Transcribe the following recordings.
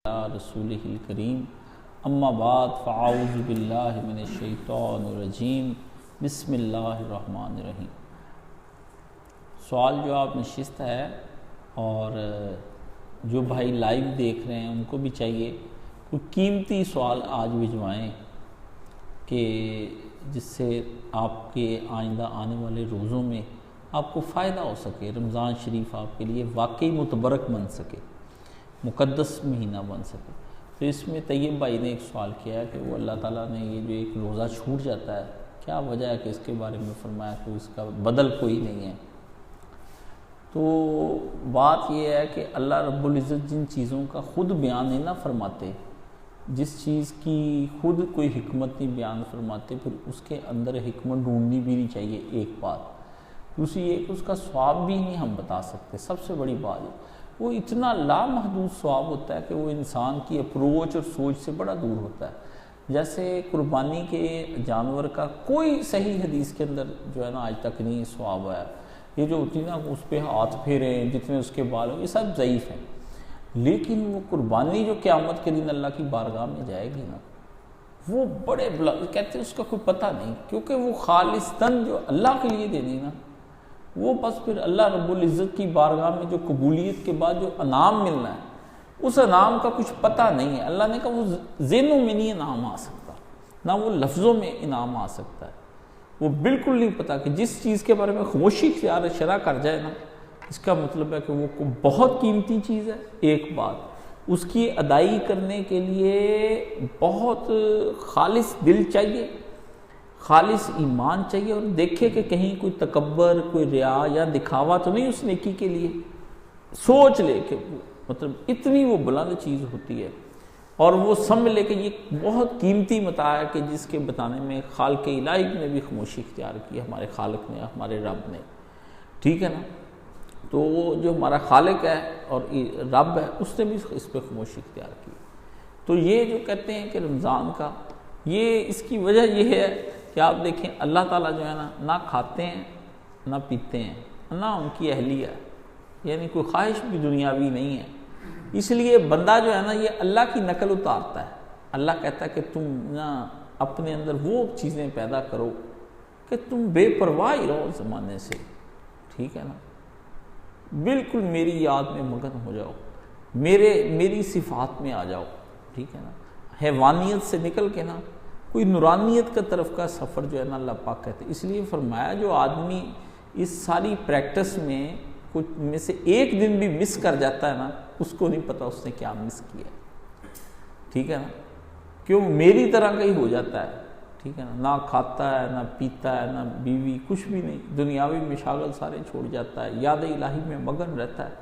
رسولہ الکریم اما بعد فاعوذ باللہ من الشیطان الرجیم بسم اللہ الرحمن الرحیم۔ سوال جواب نشست ہے اور جو بھائی لائیو دیکھ رہے ہیں ان کو بھی چاہیے کوئی قیمتی سوال آج بھجوائیں کہ جس سے آپ کے آئندہ آنے والے روزوں میں آپ کو فائدہ ہو سکے، رمضان شریف آپ کے لیے واقعی متبرک بن سکے، مقدس مہینہ بن سکے۔ تو اس میں طیب بھائی نے ایک سوال کیا ہے کہ وہ اللہ تعالیٰ نے یہ جو ایک روزہ چھوٹ جاتا ہے کیا وجہ ہے کہ اس کے بارے میں فرمایا کہ اس کا بدل کوئی نہیں ہے۔ تو بات یہ ہے کہ اللہ رب العزت جن چیزوں کا خود بیان نہیں نہ فرماتے، جس چیز کی خود کوئی حکمت نہیں بیان فرماتے، پھر اس کے اندر حکمت ڈھونڈنی بھی نہیں چاہیے۔ ایک بات دوسری یہ کہ اس کا ثواب بھی نہیں ہم بتا سکتے۔ سب سے بڑی بات ہے وہ اتنا لامحدود ثواب ہوتا ہے کہ وہ انسان کی اپروچ اور سوچ سے بڑا دور ہوتا ہے۔ جیسے قربانی کے جانور کا کوئی صحیح حدیث کے اندر جو ہے نا آج تک نہیں ثواب آیا۔ یہ جو ہوتی نا اس پہ ہاتھ پھیرے جتنے اس کے بال ہو، یہ سب ضعیف ہیں، لیکن وہ قربانی جو قیامت کے دن اللہ کی بارگاہ میں جائے گی نا، وہ بڑے کہتے ہیں اس کا کوئی پتہ نہیں، کیونکہ وہ خالصتاً جو اللہ کے لیے دینی نا، وہ بس پھر اللہ رب العزت کی بارگاہ میں جو قبولیت کے بعد جو انعام ملنا ہے، اس انعام کا کچھ پتہ نہیں ہے۔ اللہ نے کہا وہ ذہنوں میں نہیں انعام آ سکتا، نہ وہ لفظوں میں انعام آ سکتا ہے۔ وہ بالکل نہیں پتہ کہ جس چیز کے بارے میں خاموشی اختیار شرع کر جائے نا، اس کا مطلب ہے کہ وہ بہت قیمتی چیز ہے۔ ایک بات، اس کی ادائیگی کرنے کے لیے بہت خالص دل چاہیے، خالص ایمان چاہیے، اور دیکھے کہ کہیں کوئی تکبر، کوئی ریا یا دکھاوا تو نہیں اس نیکی کے لیے۔ سوچ لے کہ مطلب اتنی وہ بلند چیز ہوتی ہے، اور وہ سمجھ لے کہ یہ بہت قیمتی متاع ہے کہ جس کے بتانے میں خالق الہی نے بھی خاموشی اختیار کی، ہمارے خالق نے، ہمارے رب نے، ٹھیک ہے نا۔ تو وہ جو ہمارا خالق ہے اور رب ہے، اس نے بھی اس پہ خاموشی اختیار کی۔ تو یہ جو کہتے ہیں کہ رمضان کا یہ اس کی وجہ یہ ہے کہ آپ دیکھیں اللہ تعالیٰ جو ہے نا نہ کھاتے ہیں نہ پیتے ہیں، نہ ان کی اہلیہ ہے، یعنی کوئی خواہش بھی دنیاوی نہیں ہے۔ اس لیے بندہ جو ہے نا یہ اللہ کی نقل اتارتا ہے۔ اللہ کہتا ہے کہ تم نا اپنے اندر وہ چیزیں پیدا کرو کہ تم بے پرواہ رہو زمانے سے، ٹھیک ہے نا، بالکل میری یاد میں مگن ہو جاؤ، میری صفات میں آ جاؤ، ٹھیک ہے نا۔ حیوانیت سے نکل کے نا کوئی نورانیت کا طرف کا سفر جو ہے نا اللہ پاک کہتے ہیں۔ اس لیے فرمایا جو آدمی اس ساری پریکٹس میں کچھ میں سے ایک دن بھی مس کر جاتا ہے نا، اس کو نہیں پتا اس نے کیا مس کیا، ٹھیک ہے نا، کیوں میری طرح کا ہی ہو جاتا ہے، ٹھیک ہے نا، نہ کھاتا ہے نہ پیتا ہے نہ بیوی، کچھ بھی نہیں، دنیاوی مشاغل سارے چھوڑ جاتا ہے، یاد الہی میں مگن رہتا ہے۔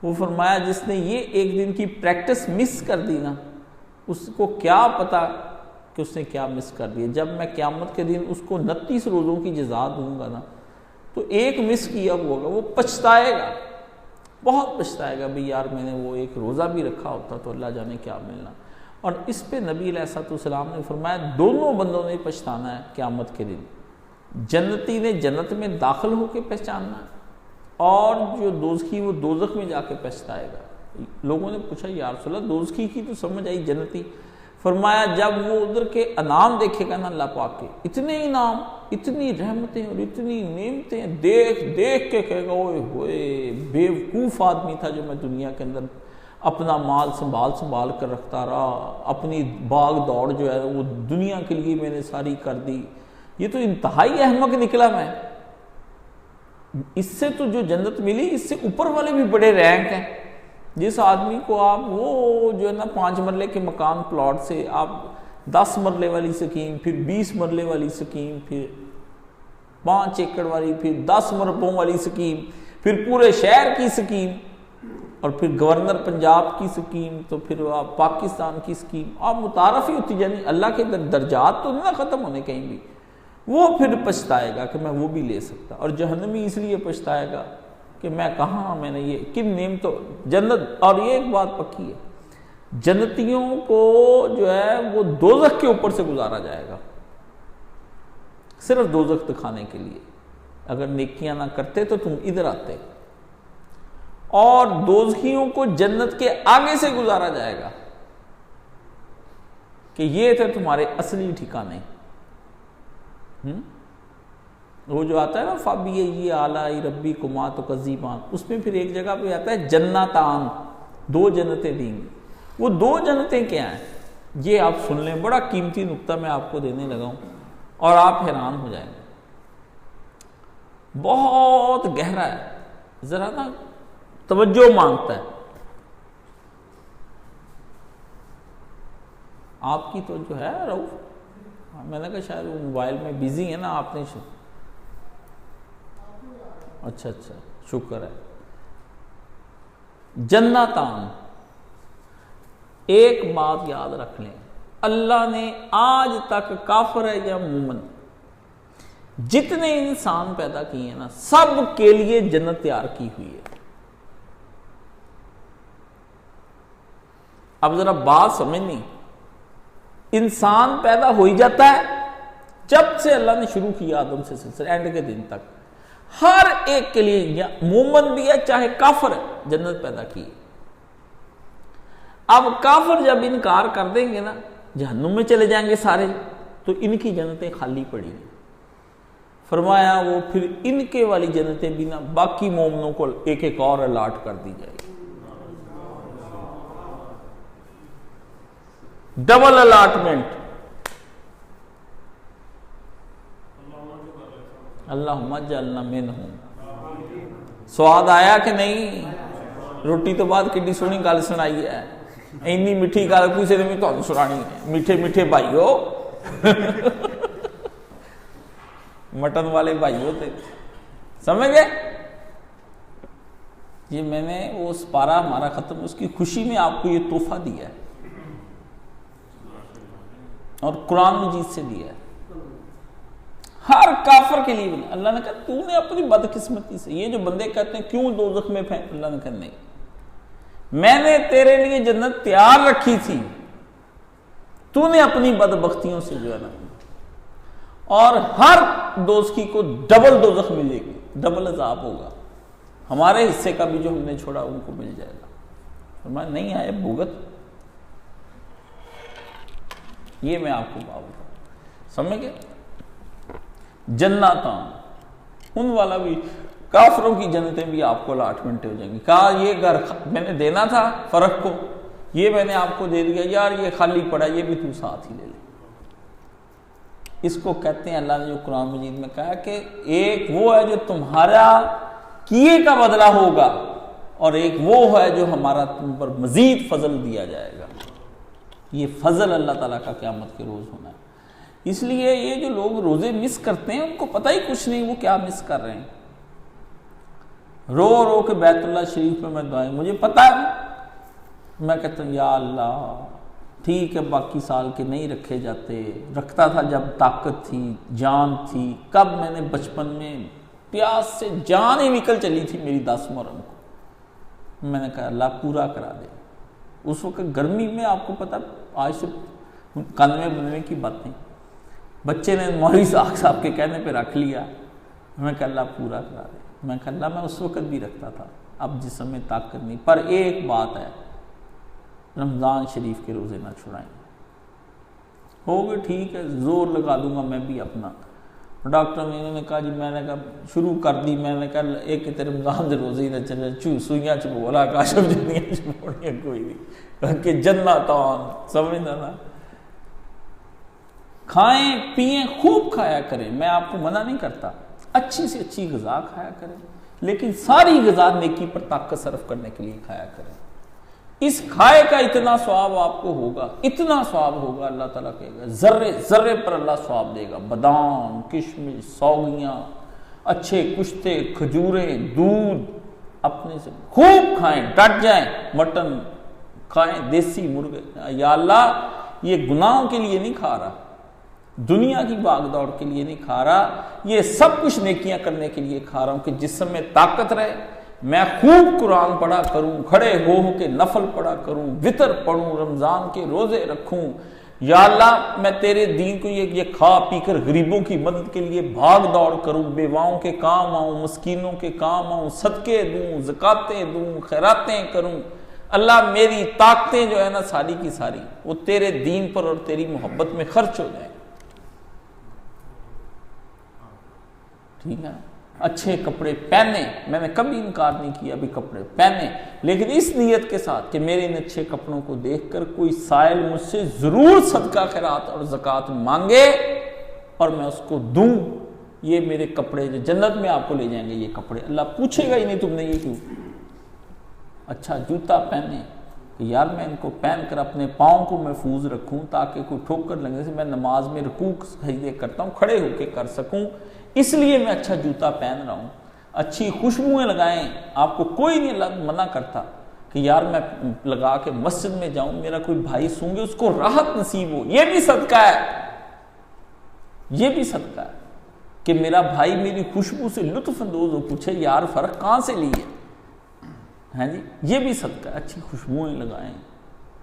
وہ فرمایا جس نے یہ ایک دن کی پریکٹس مس کر دی نا، اس کو کیا پتا کہ اس نے کیا مس کر دیا۔ جب میں قیامت کے دن اس کو 29 روزوں کی جزا دوں گا نا، تو ایک مس کیا ہوگا، وہ پچھتائے گا، بہت پچھتائے گا، بھئی یار میں نے وہ ایک روزہ بھی رکھا ہوتا تو اللہ جانے کیا ملنا۔ اور اس پہ نبی علیہ السلام نے فرمایا دونوں بندوں نے پہچانا ہے قیامت کے دن، جنتی نے جنت میں داخل ہو کے پہچاننا ہے، اور جو دوزخی وہ دوزخ میں جا کے پہچتائے گا۔ لوگوں نے پوچھا یا رسول اللہ دوزخی کی تو سمجھ آئی، جنتی؟ فرمایا جب وہ ادھر کے انعام دیکھے گا نا اللہ پاک کے، اتنے انعام، اتنی رحمتیں اور اتنی نعمتیں دیکھ دیکھ کے کہے گا اوئے ہوئے بیوقوف آدمی تھا جو میں دنیا کے اندر اپنا مال سنبھال کر رکھتا رہا، اپنی باغ دوڑ جو ہے وہ دنیا کے لیے میں نے ساری کر دی، یہ تو انتہائی احمق نکلا میں۔ اس سے تو جو جنت ملی اس سے اوپر والے بھی بڑے رینک ہیں۔ جس آدمی کو آپ وہ جو ہے نا 5 مرلے کے مکان پلاٹ سے آپ 10 مرلے والی سکیم، پھر 20 مرلے والی سکیم، پھر 5 ایکڑ والی، پھر 10 مربوں والی سکیم، پھر پورے شہر کی سکیم، اور پھر گورنر پنجاب کی سکیم، تو پھر آپ پاکستان کی سکیم، آپ متعارف ہی ہوتی جانی، اللہ کے درجات تو نہیں ختم ہونے کہیں بھی۔ وہ پھر پچھتائے گا کہ میں وہ بھی لے سکتا، اور جہنمی اس لیے پچھتائے گا کہ میں کہاں، میں نے یہ کن نعمتوں جنت۔ اور یہ ایک بات پکی ہے، جنتیوں کو جو ہے وہ دوزخ کے اوپر سے گزارا جائے گا، صرف دوزخ دکھانے کے لیے۔ اگر نیکیاں نہ کرتے تو تم ادھر آتے، اور دوزخیوں کو جنت کے آگے سے گزارا جائے گا۔ کہ یہ تھے تمہارے اصلی ٹھکانے. وہ جو آتا ہے نا فَبِأَيِّ آلَاءِ رَبِّكُمَا تُكَذِّبَانِ، اس میں پھر ایک جگہ پہ آتا ہے جنتان، 2 جنتیں دیں گی. وہ 2 جنتیں کیا ہیں یہ آپ سن لیں، بڑا قیمتی نقطہ میں آپ کو دینے لگا ہوں اور آپ حیران ہو جائیں گے. بہت گہرا ہے، ذرا نا توجہ مانگتا ہے. آپ کی تو جو ہے رؤف، میں نے کہا شاید وہ موبائل میں بزی ہے نا، آپ نے اچھا شکر ہے. جنتان، ایک بات یاد رکھ لیں، اللہ نے آج تک کافر ہے یا مومن جتنے انسان پیدا کیے ہیں نا، سب کے لیے جنت تیار کی ہوئی ہے. اب ذرا بات سمجھنی، انسان پیدا ہو ہی جاتا ہے جب سے اللہ نے شروع کیا آدم سے سلسلہ اینڈ کے دن تک، ہر ایک کے لیے، یا مومن بھی ہے چاہے کافر ہے، جنت پیدا کی. اب کافر جب انکار کر دیں گے نا، جہنم میں چلے جائیں گے سارے، تو ان کی جنتیں خالی پڑی ہیں. فرمایا وہ پھر ان کے والی جنتیں بھی نا باقی مومنوں کو ایک ایک اور الاٹ کر دی جائے گی. Double allotment. اللہم اجعلنا منہم. سواد آیا کہ نہیں؟ روٹی تو بعد کڈی سونی گل سنائی ہے، اینی میٹھی گل کسی نے بھی تمہیں سنانی ہے. میٹھے میٹھے بھائیو، مٹن والے بھائیو تھے، سمجھ گئے؟ یہ میں نے وہ سپارہ ہمارا ختم، اس کی خوشی میں آپ کو یہ تحفہ دیا ہے اور قرآن مجید سے دیا ہے. ہر کافر کے لیے بنا. اللہ نے کہا تو نے اپنی بدقسمتی سے، یہ جو بندے کہتے ہیں کیوں دوزخ میں پھینک، اللہ نے کہا نہیں، میں نے تیرے لیے جنت تیار رکھی تھی، تو نے اپنی بدبختیوں سے جو ہے نا، اور ہر دوزخی کو ڈبل دوزخ ملے گی، ڈبل عذاب ہوگا. ہمارے حصے کا بھی جو ہم نے چھوڑا ان کو مل جائے گا. فرمایا نہیں آئے بھگت. یہ میں آپ کو بات بتاؤں، سمجھ گئے؟ جنتان، ان والا بھی، کافروں کی جنتیں بھی آپ کو الاٹمنٹ ہو جائیں گی. کہا یہ گھر میں نے دینا تھا فرق کو، یہ میں نے آپ کو دے دیا، یار یہ خالی پڑا، یہ بھی تو ساتھ ہی لے لے. اس کو کہتے ہیں، اللہ نے جو قرآن مجید میں کہا کہ ایک وہ ہے جو تمہارا کیے کا بدلہ ہوگا، اور ایک وہ ہے جو ہمارا تم پر مزید فضل دیا جائے گا. یہ فضل اللہ تعالیٰ کا قیامت کے روز ہونا ہے. اس لیے یہ جو لوگ روزے مس کرتے ہیں ان کو پتہ ہی کچھ نہیں وہ کیا مس کر رہے ہیں. رو رو کے بیت اللہ شریف میں دعائیں، مجھے پتہ ہے، میں کہتا ہوں یا اللہ ٹھیک ہے باقی سال کے نہیں رکھے جاتے، رکھتا تھا جب طاقت تھی، جان تھی. کب میں نے بچپن میں پیاس سے جان ہی نکل چلی تھی میری 10 محرم کو، میں نے کہا اللہ پورا کرا دے. اس وقت گرمی میں آپ کو پتہ، آج سے 91 کی باتیں، بچے نے مولوی صاحب کے کہنے پہ رکھ لیا. میں کہا اللہ پورا کرا دے. میں کہا اللہ میں اس وقت بھی رکھتا تھا، اب جسم میں طاقت نہیں. پر ایک بات ہے، رمضان شریف کے روزے نہ چھڑائیں. ہوگے ٹھیک ہے، زور لگا دوں گا میں بھی اپنا. ڈاکٹر نے انہوں نے کہا جی، میں نے کہا شروع کر دی، میں نے کہا ایک تے رمضان دے روزے ہی نہ چلے، سوئیاں چبولا کاشف جنیاں چبوڑیاں کوئی نہیں کہ جنتان. سمجھنا نا، کھائیں پئیں خوب کھایا کریں، میں آپ کو منع نہیں کرتا، اچھی سے اچھی غذا کھایا کریں، لیکن ساری غذا نیکی پر طاقت صرف کرنے کے لیے کھایا کریں. اس کھائے کا اتنا ثواب آپ کو ہوگا، اتنا ثواب ہوگا، اللہ تعالیٰ کہے گا ذرے ذرے پر اللہ ثواب دے گا. بادام، کشمش، سوگیاں، اچھے کشتے، کھجوریں، دودھ اپنے سے خوب کھائیں، ڈٹ جائیں. مٹن کھائیں، دیسی مرغے. یا اللہ یہ گناہوں کے لیے نہیں کھا رہا، دنیا کی باغ دوڑ کے لیے نہیں کھا رہا، یہ سب کچھ نیکیاں کرنے کے لیے کھا رہا ہوں کہ جسم میں طاقت رہے، میں خوب قرآن پڑھا کروں، کھڑے ہو کے نفل پڑھا کروں، وتر پڑھوں، رمضان کے روزے رکھوں. یا اللہ میں تیرے دین کو یہ کھا پی کر غریبوں کی مدد کے لیے بھاگ دوڑ کروں، بیواؤں کے کام آؤں، مسکینوں کے کام آؤں، صدقے دوں، زکاتیں دوں، خیراتیں کروں. اللہ میری طاقتیں جو ہے نا ساری کی ساری وہ تیرے دین پر اور تیری محبت میں خرچ ہو جائیں. ٹھیک ہے. اچھے کپڑے پہنے، میں نے کبھی انکار نہیں کیا ابھی کپڑے پہنے، لیکن اس نیت کے ساتھ کہ میرے ان اچھے کپڑوں کو دیکھ کر کوئی سائل مجھ سے ضرور صدقہ خیرات اور زکوٰۃ مانگے اور میں اس کو دوں. یہ میرے کپڑے جو جنت میں آپ کو لے جائیں گے، یہ کپڑے اللہ پوچھے گا ہی نہیں تم نے یہ کیوں. اچھا جوتا پہنے کہ یار میں ان کو پہن کر اپنے پاؤں کو محفوظ رکھوں تاکہ کوئی ٹھوکر لگنے سے میں نماز میں رکوع سجدے کرتا ہوں کھڑے ہو کے کر سکوں، اس لیے میں اچھا جوتا پہن رہا ہوں. اچھی خوشبوئیں لگائیں، آپ کو کوئی نہیں منع کرتا کہ یار میں لگا کے مسجد میں جاؤں، میرا کوئی بھائی سونگے اس کو راحت نصیب ہو. یہ بھی صدقہ ہے، یہ بھی صدقہ ہے کہ میرا بھائی میری خوشبو سے لطف اندوز ہو، پوچھے یار فرق کہاں سے لی ہے. ہاں جی یہ بھی صدقہ ہے. اچھی خوشبوئیں لگائیں،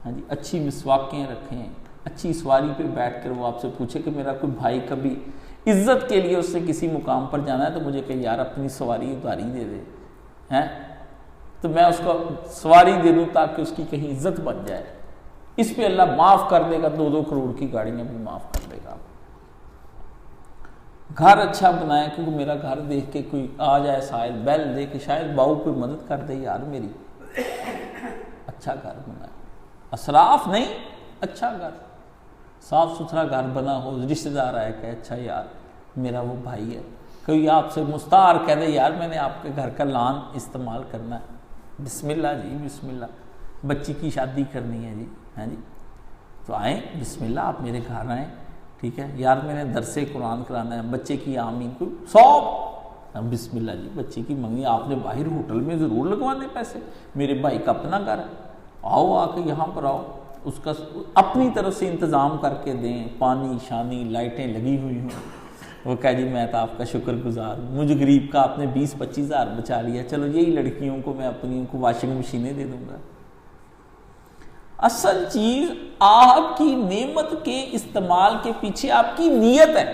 ہاں جی اچھی مسواکیں رکھیں، اچھی سواری پہ بیٹھ کر وہ آپ سے پوچھے کہ میرا کوئی بھائی کبھی عزت کے لیے اس سے کسی مقام پر جانا ہے تو مجھے کہ یار اپنی سواری اتاری دے دے ہیں، تو میں اس کو سواری دے دوں تاکہ اس کی کہیں عزت بن جائے. اس پہ اللہ معاف کر دے گا، 2-2 کروڑ کی گاڑیاں بھی معاف کر دے گا. گھر اچھا بنائیں کیونکہ میرا گھر دیکھ کے کوئی آ جائے سائل بیل دے کہ شاید باؤ کوئی مدد کر دے یار میری. اچھا گھر بنائیں، اسراف نہیں، اچھا گھر صاف ستھرا گھر بنا ہو، رشتہ دار آئے کہ اچھا یار میرا وہ بھائی ہے، کوئی آپ سے مستعار کہہ دے یار میں نے آپ کے گھر کا لان استعمال کرنا ہے، بسم اللہ جی بسم اللہ، بچی کی شادی کرنی ہے جی، ہاں جی تو آئیں بسم اللہ آپ میرے گھر آئیں. ٹھیک ہے یار میں نے درس قرآن کرانا ہے، بچے کی آمین کو سب بسم اللہ جی بچے کی منگنی آپ نے باہر ہوٹل میں ضرور لگوانے پیسے، میرے بھائی کا اپنا گھر ہے، آؤ آ کے یہاں پر آؤ، اس کا اپنی طرف سے انتظام کر کے دیں، پانی شانی لائٹیں لگی ہوئی ہوں. وہ کہہ جی میں تو آپ کا شکر گزار ہوں، مجھ غریب کا آپ نے 20-25 ہزار بچا لیا، چلو یہی لڑکیوں کو میں اپنی کو واشنگ مشینیں دے دوں گا. اصل چیز آپ کی نعمت کے استعمال کے پیچھے آپ کی نیت ہے،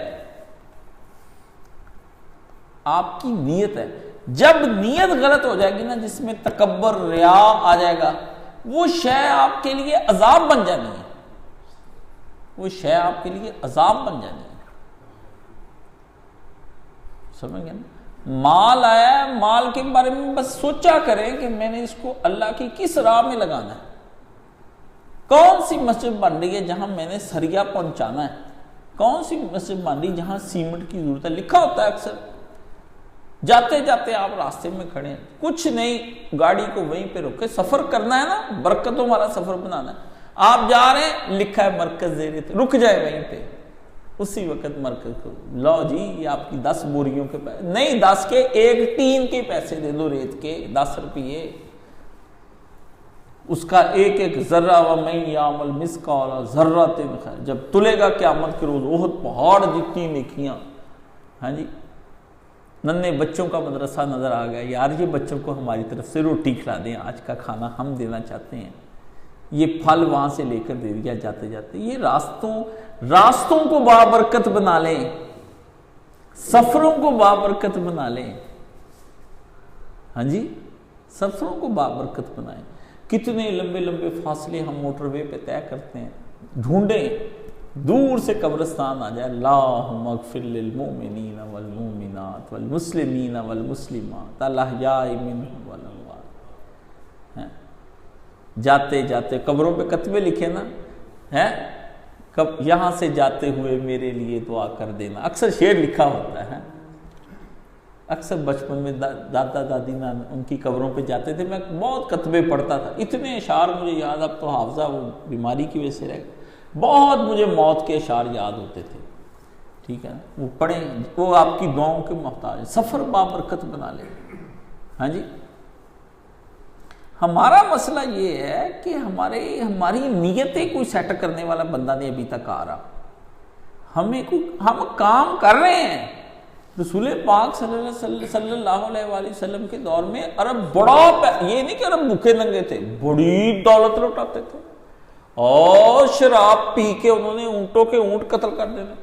آپ کی نیت ہے. جب نیت غلط ہو جائے گی نا، جس میں تکبر ریا آ جائے گا، وہ شے آپ کے لیے عذاب بن جانی ہے، وہ شے آپ کے لیے عذاب بن جانی ہے. سمجھ گئے نا؟ مال آیا ہے، مال کے بارے میں بس سوچا کریں کہ میں نے اس کو اللہ کی کس راہ میں لگانا ہے. کون سی مسجد بن رہی ہے جہاں میں نے سریا پہنچانا ہے، کون سی مسجد بن رہی جہاں سیمنٹ کی ضرورت ہے. لکھا ہوتا ہے اکثر، جاتے جاتے آپ راستے میں کھڑے ہیں، کچھ نہیں گاڑی کو وہیں پہ روکے، سفر کرنا ہے نا، برکتوں والا سفر بنانا ہے. آپ جا رہے ہیں، لکھا ہے مرکز زیر، رک جائے وہیں پہ، اسی وقت مرکز کو لو جی یہ آپ کی 10 بوریوں کے پیسے نہیں، 10 کے ایک ٹین کے پیسے دے دو، ریت کے 10 روپیے، اس کا ایک ایک ذرہ وَمَن يَعْمَلْ مِثْقَالَ ذَرَّةٍ خَيْرًا، جب تلے گا قیامت کے روز احد پہاڑ جتنی نیکیاں. ہاں جی ننھے بچوں کا مدرسہ نظر آ گیا، یار یہ بچوں کو ہماری طرف سے روٹی کھلا دیں، آج کا کھانا ہم دینا چاہتے ہیں، یہ پھل وہاں سے لے کر دے دیا جاتے جاتے. یہ راستوں کو بابرکت بنا لیں، سفروں کو بابرکت بنا لیں. ہاں جی سفروں کو بابرکت بنائیں. کتنے لمبے لمبے فاصلے ہم موٹر وے پہ طے کرتے ہیں، ڈھونڈیں دور سے قبرستان آ جائے، اللہم اغفر للمؤمنین والمؤمنات والمسلمین والمسلمات الاحیاء منہم والاموات. جاتے جاتے قبروں پہ کتبے لکھے نا، یہاں سے جاتے ہوئے میرے لیے دعا کر دینا، اکثر شعر لکھا ہوتا ہے. اکثر بچپن میں دادا دادی ان کی قبروں پہ جاتے تھے، میں بہت کتبے پڑھتا تھا، اتنے اشعار مجھے یاد، اب تو حافظہ وہ بیماری کی وجہ سے رہ گئے، بہت مجھے موت کے اشعار یاد ہوتے تھے. ٹھیک ہے نا، وہ پڑھیں، وہ آپ کی دعاؤں کے محتاج. سفر بابرکت بنا لیں. ہاں جی ہمارا مسئلہ یہ ہے کہ ہماری نیتیں کوئی سیٹ کرنے والا بندہ نہیں ابھی تک آ رہا. ہم کام کر رہے ہیں. رسول پاک صلی اللہ علیہ وآلہ وسلم کے دور میں عرب یہ نہیں کہ عرب بھوکے ننگے تھے، بڑی دولت لوٹاتے تھے، اور شراب پی کے انہوں نے اونٹوں کے اونٹ قتل کر دینے،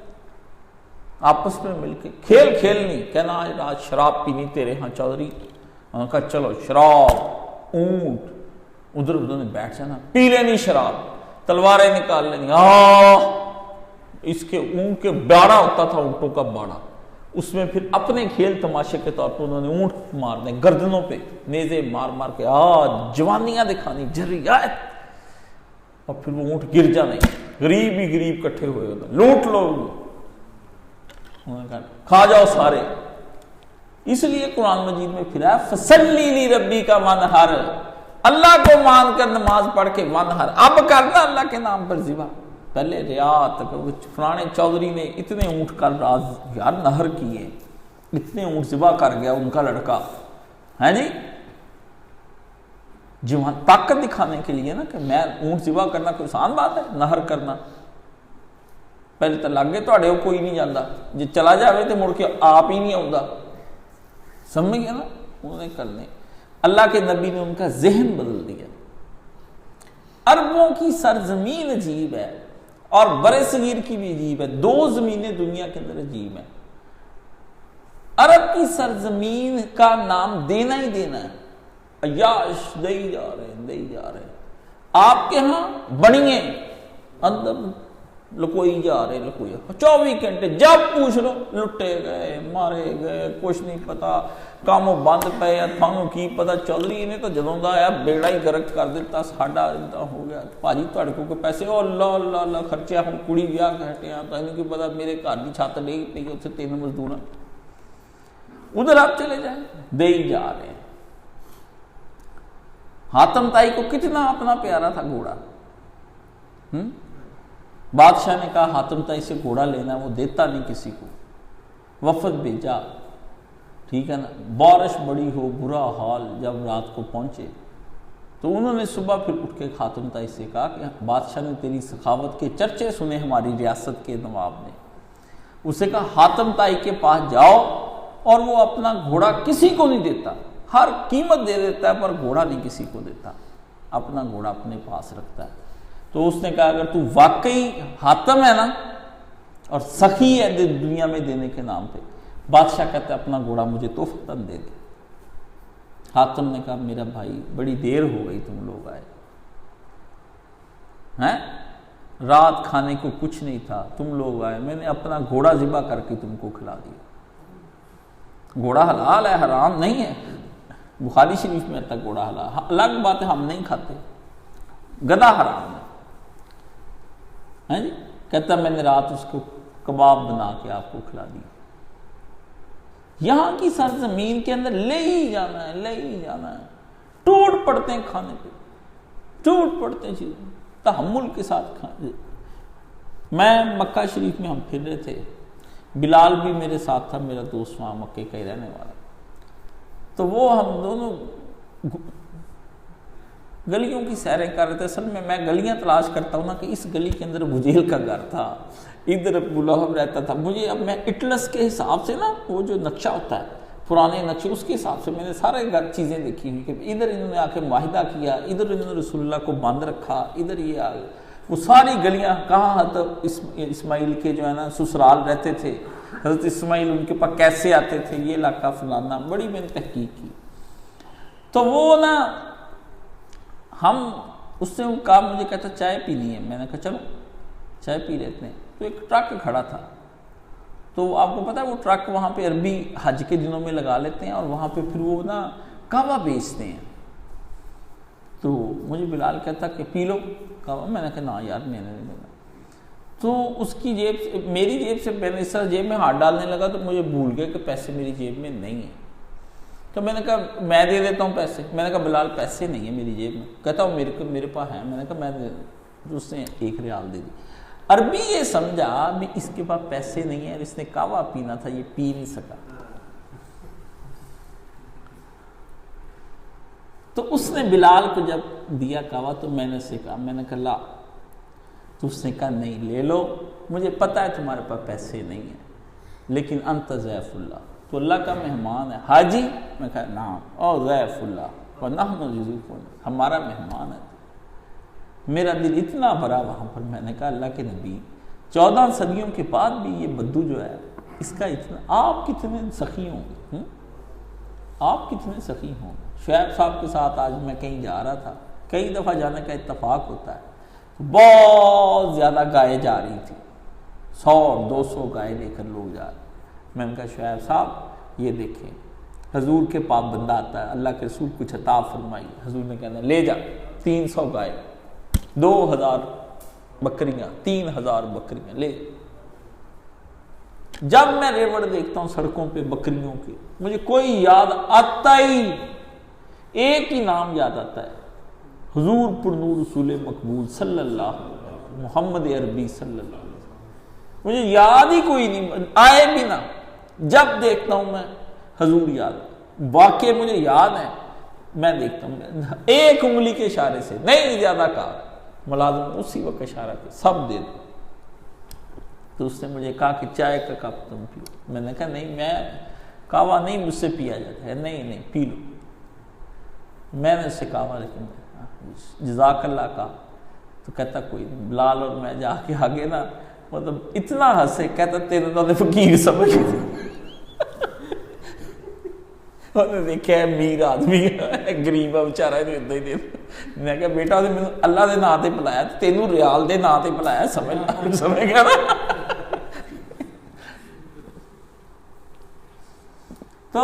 آپس میں مل کے کھیل کھیلنی، کہنا آج شراب پینی تیرے ہاں چودھری، کہا چلو شراب اونٹ ادھر ادھر نے بیٹھ جانا، پی لینی شراب، تلواریں نکال لینی، اس کے اونٹ کے باڑا ہوتا تھا، اونٹوں کا باڑا، اس میں پھر اپنے کھیل تماشے کے طور پر انہوں نے اونٹ مارنے، گردنوں پہ نیزے مار مار کے جوانیاں دکھانی، جریات، اور پھر وہ اونٹ گر جانے، غریب ہی غریب کٹھے ہوئے ہوتے، لوٹ لو، انہوں نے کہا کھا جاؤ سارے۔ اس لیے قرآن مجید میں پھر ہے فصلی لربی کا وانحر، اللہ کو مان کر نماز پڑھ کے وانحر، اب کرنا اللہ کے نام پر ذبح۔ پہلے ریاض فلانے چودھری نے اتنے اونٹ کر راز یار نہر کیے، اتنے اونٹ ذبح کر گیا ان کا لڑکا، ہے جی جوان طاقت دکھانے کے لیے نا، کہ میں اونٹ ذبح کرنا کوئی آسان بات ہے، نہر کرنا، پہلے تو لگے تھوڑے وہ کوئی نہیں جانا، جی چلا جاوے تو مڑ کے آپ ہی نہیں آؤں، سمجھ گیا نا، انہوں نے کرنے، اللہ کے نبی نے ان کا ذہن بدل دیا۔ عربوں کی سرزمین عجیب ہے اور برے صغیر کی بھی عجیب ہے، دو زمینیں دنیا کے اندر عجیب ہیں۔ عرب کی سرزمین کا نام دینا ہی دینا ہے، عیاش دئی جا رہے ہیں، آپ کے ہاں بڑیے اندر لکوئی جا رہے، لکوئی 24 گھنٹے جب پوچھ لو لٹے گئے، مارے گئے، کچھ نہیں پتا، کاموں بند پے، تھانوں کی پتا، چودھری نے تو جدوں دا آیا بیڑا ہی گرک کر دیتا، ساڈا ہو گیا، بھاجی تہاڈے کو پیسے، اللہ اللہ اللہ خرچہ، ہوں کڑی ویاہ کے ہٹے، تینوں کی پتا میرے گھر کی چھت ڈگ پئی، اتنے 3 مزدور، ادھر آپ چلے جائیں، دے ہی جا رہے ہیں۔ حاتم طائی کو کتنا اپنا پیارا تھا گھوڑا، بادشاہ نے کہا حاتم طائی سے گھوڑا لینا، وہ دیتا نہیں کسی کو، وفد بھیجا، ٹھیک ہے نا، بارش بڑی ہو، برا حال، جب رات کو پہنچے تو انہوں نے صبح پھر اٹھ کے حاتم طائی سے کہا کہ بادشاہ نے تیری سخاوت کے چرچے سنے ہماری ریاست کے نواب نے، اسے کہا حاتم طائی کے پاس جاؤ، اور وہ اپنا گھوڑا کسی کو نہیں دیتا، ہر قیمت دے دیتا ہے پر گھوڑا نہیں کسی کو دیتا، اپنا گھوڑا اپنے پاس رکھتا ہے۔ تو اس نے کہا اگر تو واقعی حاتم ہے نا اور سخی ہے دنیا میں دینے کے نام پہ، بادشاہ کہتا ہے اپنا گھوڑا مجھے توفتاً دے دے۔ حاتم نے کہا میرا بھائی بڑی دیر ہو گئی تم لوگ آئے ہیں، رات کھانے کو کچھ نہیں تھا، تم لوگ آئے، میں نے اپنا گھوڑا ذبح کر کے تم کو کھلا دیا۔ گھوڑا حلال ہے، حرام نہیں ہے، بخاری شریف میں آتا گھوڑا حلال، الگ بات ہے ہم نہیں کھاتے، گدھا حرام ہے جی، کہتا میں نے رات اس کو کباب بنا کے آپ کو کھلا دیا۔ یہاں کی سرزمین کے اندر لے ہی جانا ہے، لے ہی جانا ہے، ٹوٹ پڑتے ہیں کھانے پہ، ٹوٹ پڑتے ہیں چیزیں، تحمل کے ساتھ کھانے۔ میں مکہ شریف میں ہم پھر رہے تھے، بلال بھی میرے ساتھ تھا، میرا دوست وہاں مکے کا ہی رہنے والا، تو وہ ہم دونوں گلیوں کی سیریں کر رہے تھے۔ اصل میں گلیاں تلاش کرتا ہوں نا کہ اس گلی کے اندر بجیل کا گھر تھا، ادھر ابو لہب رہتا تھا، مجھے اب میں اٹلس کے حساب سے نا، وہ جو نقشہ ہوتا ہے پرانے نقشے، اس کے حساب سے میں نے سارے گھر چیزیں دیکھی ہوئی کہ ادھر انہوں نے آ کے معاہدہ کیا، ادھر انہوں نے رسول اللہ کو باندھ رکھا، ادھر یہ آ گئے، وہ ساری گلیاں کہاں حضرت اسماعیل کے جو ہے نا سسرال رہتے تھے، حضرت اسماعیل ان کے پاس کیسے آتے تھے، یہ علاقہ فلانا، بڑی میں نے تحقیق کی۔ تو وہ نا ہم اس نے کہا، مجھے کہتا چائے پینی ہے، میں نے کہا چلو چائے پی لیتے ہیں۔ تو ایک ٹرک کھڑا تھا، تو آپ کو پتا ہے وہ ٹرک وہاں پہ عربی حج کے دنوں میں لگا لیتے ہیں، اور وہاں پہ پھر وہ نا کعوہ بیچتے ہیں۔ تو مجھے بلال کہتا کہ پی لو کعوہ، میں نے کہا نا یار میں نے نہیں لینا۔ تو اس کی جیب سے، میری جیب سے، میں نے اس طرح جیب میں ہاتھ ڈالنے لگا تو مجھے بھول گیا کہ پیسے میری جیب میں نہیں ہیں۔ تو میں نے کہا میں دے دیتا ہوں پیسے، میں نے کہا بلال پیسے نہیں ہیں میری جیب میں، کہتا ہوں میرے پاس ہیں، میں نے کہا میں دے دوں، اس نے 1 ریال دے دی۔ عربی یہ سمجھا بھی اس کے پاس پیسے نہیں ہیں، اس نے کعوہ پینا تھا، یہ پی نہیں سکا۔ تو اس نے بلال کو جب دیا کعوہ تو میں نے اسے کہا، میں نے کہا لا، تو اس نے کہا نہیں لے لو، مجھے پتا ہے تمہارے پاس پیسے نہیں ہیں، لیکن انت ضیف اللہ، تو اللہ کا مہمان ہے۔ حاجی، میں کہا نعم، او ضیف اللہ ونحن ضیوف، ہمارا مہمان ہے۔ میرا دل اتنا بھرا وہاں پر، میں نے کہا اللہ کے نبی 14 صدیوں کے بعد بھی یہ بدو جو ہے اس کا اتنا، آپ کتنے سخی ہوں گے، آپ کتنے سخی ہوں گے۔ شعیب صاحب کے ساتھ آج میں کہیں جا رہا تھا، کئی دفعہ جانے کا اتفاق ہوتا ہے، بہت زیادہ گائے جا رہی تھی، 100-200 گائے لے کر لوگ جا رہے۔ میں نے کہا شعیب صاحب یہ دیکھیں حضور کے پاس بندہ آتا ہے، اللہ کے رسول کچھ عطا فرمائی، حضور نے کہنا لے جا 300 گائے، 2000 بکریاں، 3000 بکریاں لے۔ جب میں ریوڑ دیکھتا ہوں سڑکوں پہ بکریوں کے، مجھے کوئی یاد آتا ہی، ایک ہی نام یاد آتا ہے، حضور پرنور رسول مقبول صلی اللہ علیہ وسلم، محمد عربی صلی اللہ علیہ وسلم۔ مجھے یاد ہی کوئی نہیں آئے بھی نہ، جب دیکھتا ہوں میں حضور یاد، واقع مجھے یاد ہے، میں دیکھتا ہوں ایک انگلی کے اشارے سے، نہیں زیادہ کہا، ملازم اسی وقت اشارہ کیا سب دے دو۔ تو اس نے مجھے کہا کہ چائے کا کپ تم پیو، میں نے کہا نہیں، میں کہوا نہیں مجھ سے پیا جاتا ہے، نہیں پی لو۔ میں نے اس سے کہا لیکن جزاک اللہ کہا، تو کہتا کوئی نہیں۔ بلال اور میں جا کے آگے نا مطلب اتنا ہنسے، کہتا تیرے تو فقیر سمجھ انہوں نے دیکھا ہے امیر آدمی غریب ہے بیچارہ، میں کہا بیٹا اللہ دے نام تے پلایا، تینوں ریال دے نام تے پلایا، سمجھ گیا نا۔ تو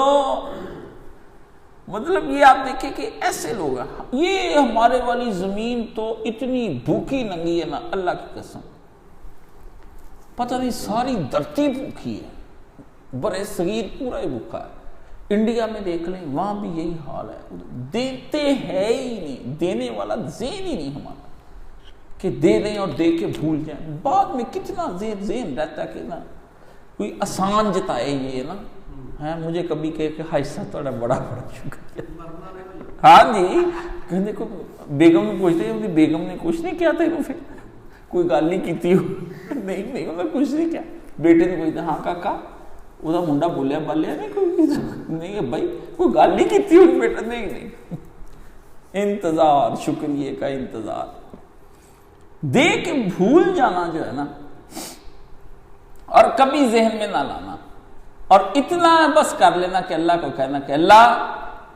مطلب یہ آپ دیکھیں کہ ایسے لوگ ہیں، یہ ہمارے والی زمین تو اتنی بھوکی ننگی ہے نا، اللہ کی قسم پتہ نہیں ساری دھرتی بھوکی ہے، برے صغیر پورا ہی بھوکا ہے۔ انڈیا میں دیکھ لیں وہاں بھی یہی حال ہے، دیتے ہے ہی نہیں، دینے والا ذہن ہی نہیں ہمارا کہ دے دیں اور دے کے بھول جائیں۔ بعد میں کتنا ذہن رہتا ہے کہ نا کوئی آسان جتائے یہ نا ہے، مجھے کبھی کہے کہ حاج صاحب تھوڑا بڑا شکریہ، ہاں جی، کہنے کو بیگم نے پوچھتے ہیں بیگم نے کچھ نہیں کیا تھا، پھر کوئی گل نہیں کی ہو، نہیں انہوں نے کچھ نہیں کیا، بیٹے نے پوچھتا ہاں کاکا وہ منڈا بولیا بالیا نہیں، کوئی نہیں بھائی کوئی گل نہیں کی ہوئی بیٹا، نہیں انتظار، شکریہ کا انتظار، دے کے بھول جانا جو ہے نا، اور کبھی ذہن میں نہ لانا، اور اتنا بس کر لینا کہ اللہ کو کہنا کہ اللہ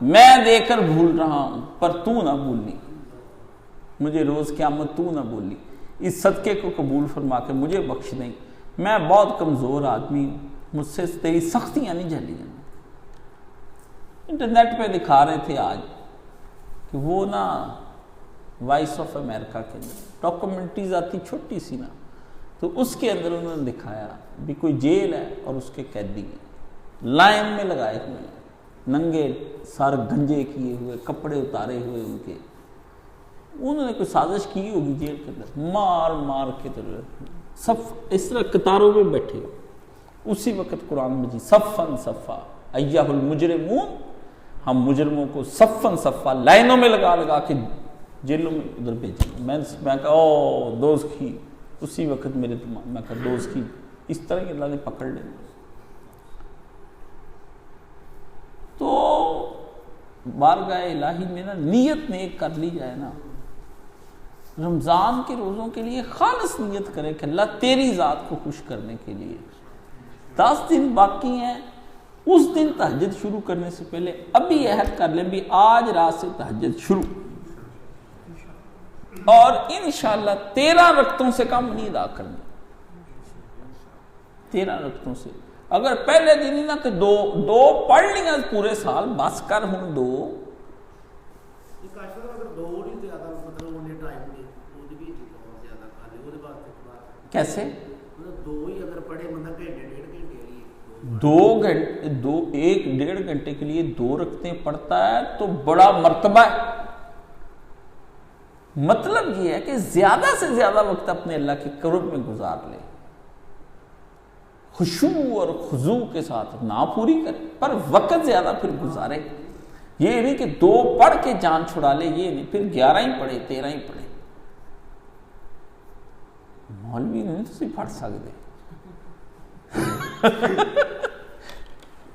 میں دے کر بھول رہا ہوں پر تو نہ بھولنی، مجھے روز قیامت تو نہ بھولنی، اس صدقے کو قبول فرما کے مجھے بخش دیں، میں بہت کمزور آدمی ہوں، مجھ سے تیری سختیاں نہیں جھیلی جائیں۔ انٹرنیٹ پہ دکھا رہے تھے آج کہ وہ نا وائس آف امریکہ کے اندر ڈاکومنٹریز آتی چھوٹی سی نا، تو اس کے اندر انہوں نے دکھایا بھی کوئی جیل ہے اور اس کے قیدی لائن میں لگائے ہوئے ہیں، ننگے سر گنجے کیے ہوئے، کپڑے اتارے ہوئے ان کے، انہوں نے کوئی سازش کی ہوگی جیل کے اندر، مار مار کے صف اس طرح قطاروں میں بیٹھے، اسی وقت قرآن مجید صفن صفا ایھا المجرمون، ہم مجرموں کو صفن صفا لائنوں میں لگا لگا کے جیلوں میں ادھر بھیجیں۔ میں کہا او دوست کی، اسی وقت میرے دماغ میں کہا دوست کی، اس طرح ہی اللہ نے پکڑ لیں۔ تو بارگاہ الہی میں نا نیت نیک کر لی جائے نا، رمضان کے روزوں کے لیے خالص نیت کرے کہ اللہ تیری ذات کو خوش کرنے کے لیے 10 دن باقی ہیں، اس دن تہجد شروع کرنے سے پہلے ابھی عہد کر لیں بھی آج رات سے تہجد شروع، اور انشاءاللہ 13 رکعتوں سے کم نہیں ادا کرنی، 13 رکعتوں سے، اگر پہلے دن ہی نہ کہ دو پڑھ لیا پورے سال بس کر ہوں دو، کیسے 1.5 گھنٹے کے لیے 2 رکعتیں پڑھتا ہے تو بڑا مرتبہ ہے۔ مطلب یہ ہے کہ زیادہ سے زیادہ وقت اپنے اللہ کے قرب میں گزار لے، خشوع اور خضوع کے ساتھ نہ پوری کرے پر وقت زیادہ پھر گزارے، یہ نہیں کہ 2 پڑھ کے جان چھڑا لے، یہ نہیں، پھر 11 ہی پڑھے 13 ہی پڑھے، مولوی نہیں تسی پڑھ سکتے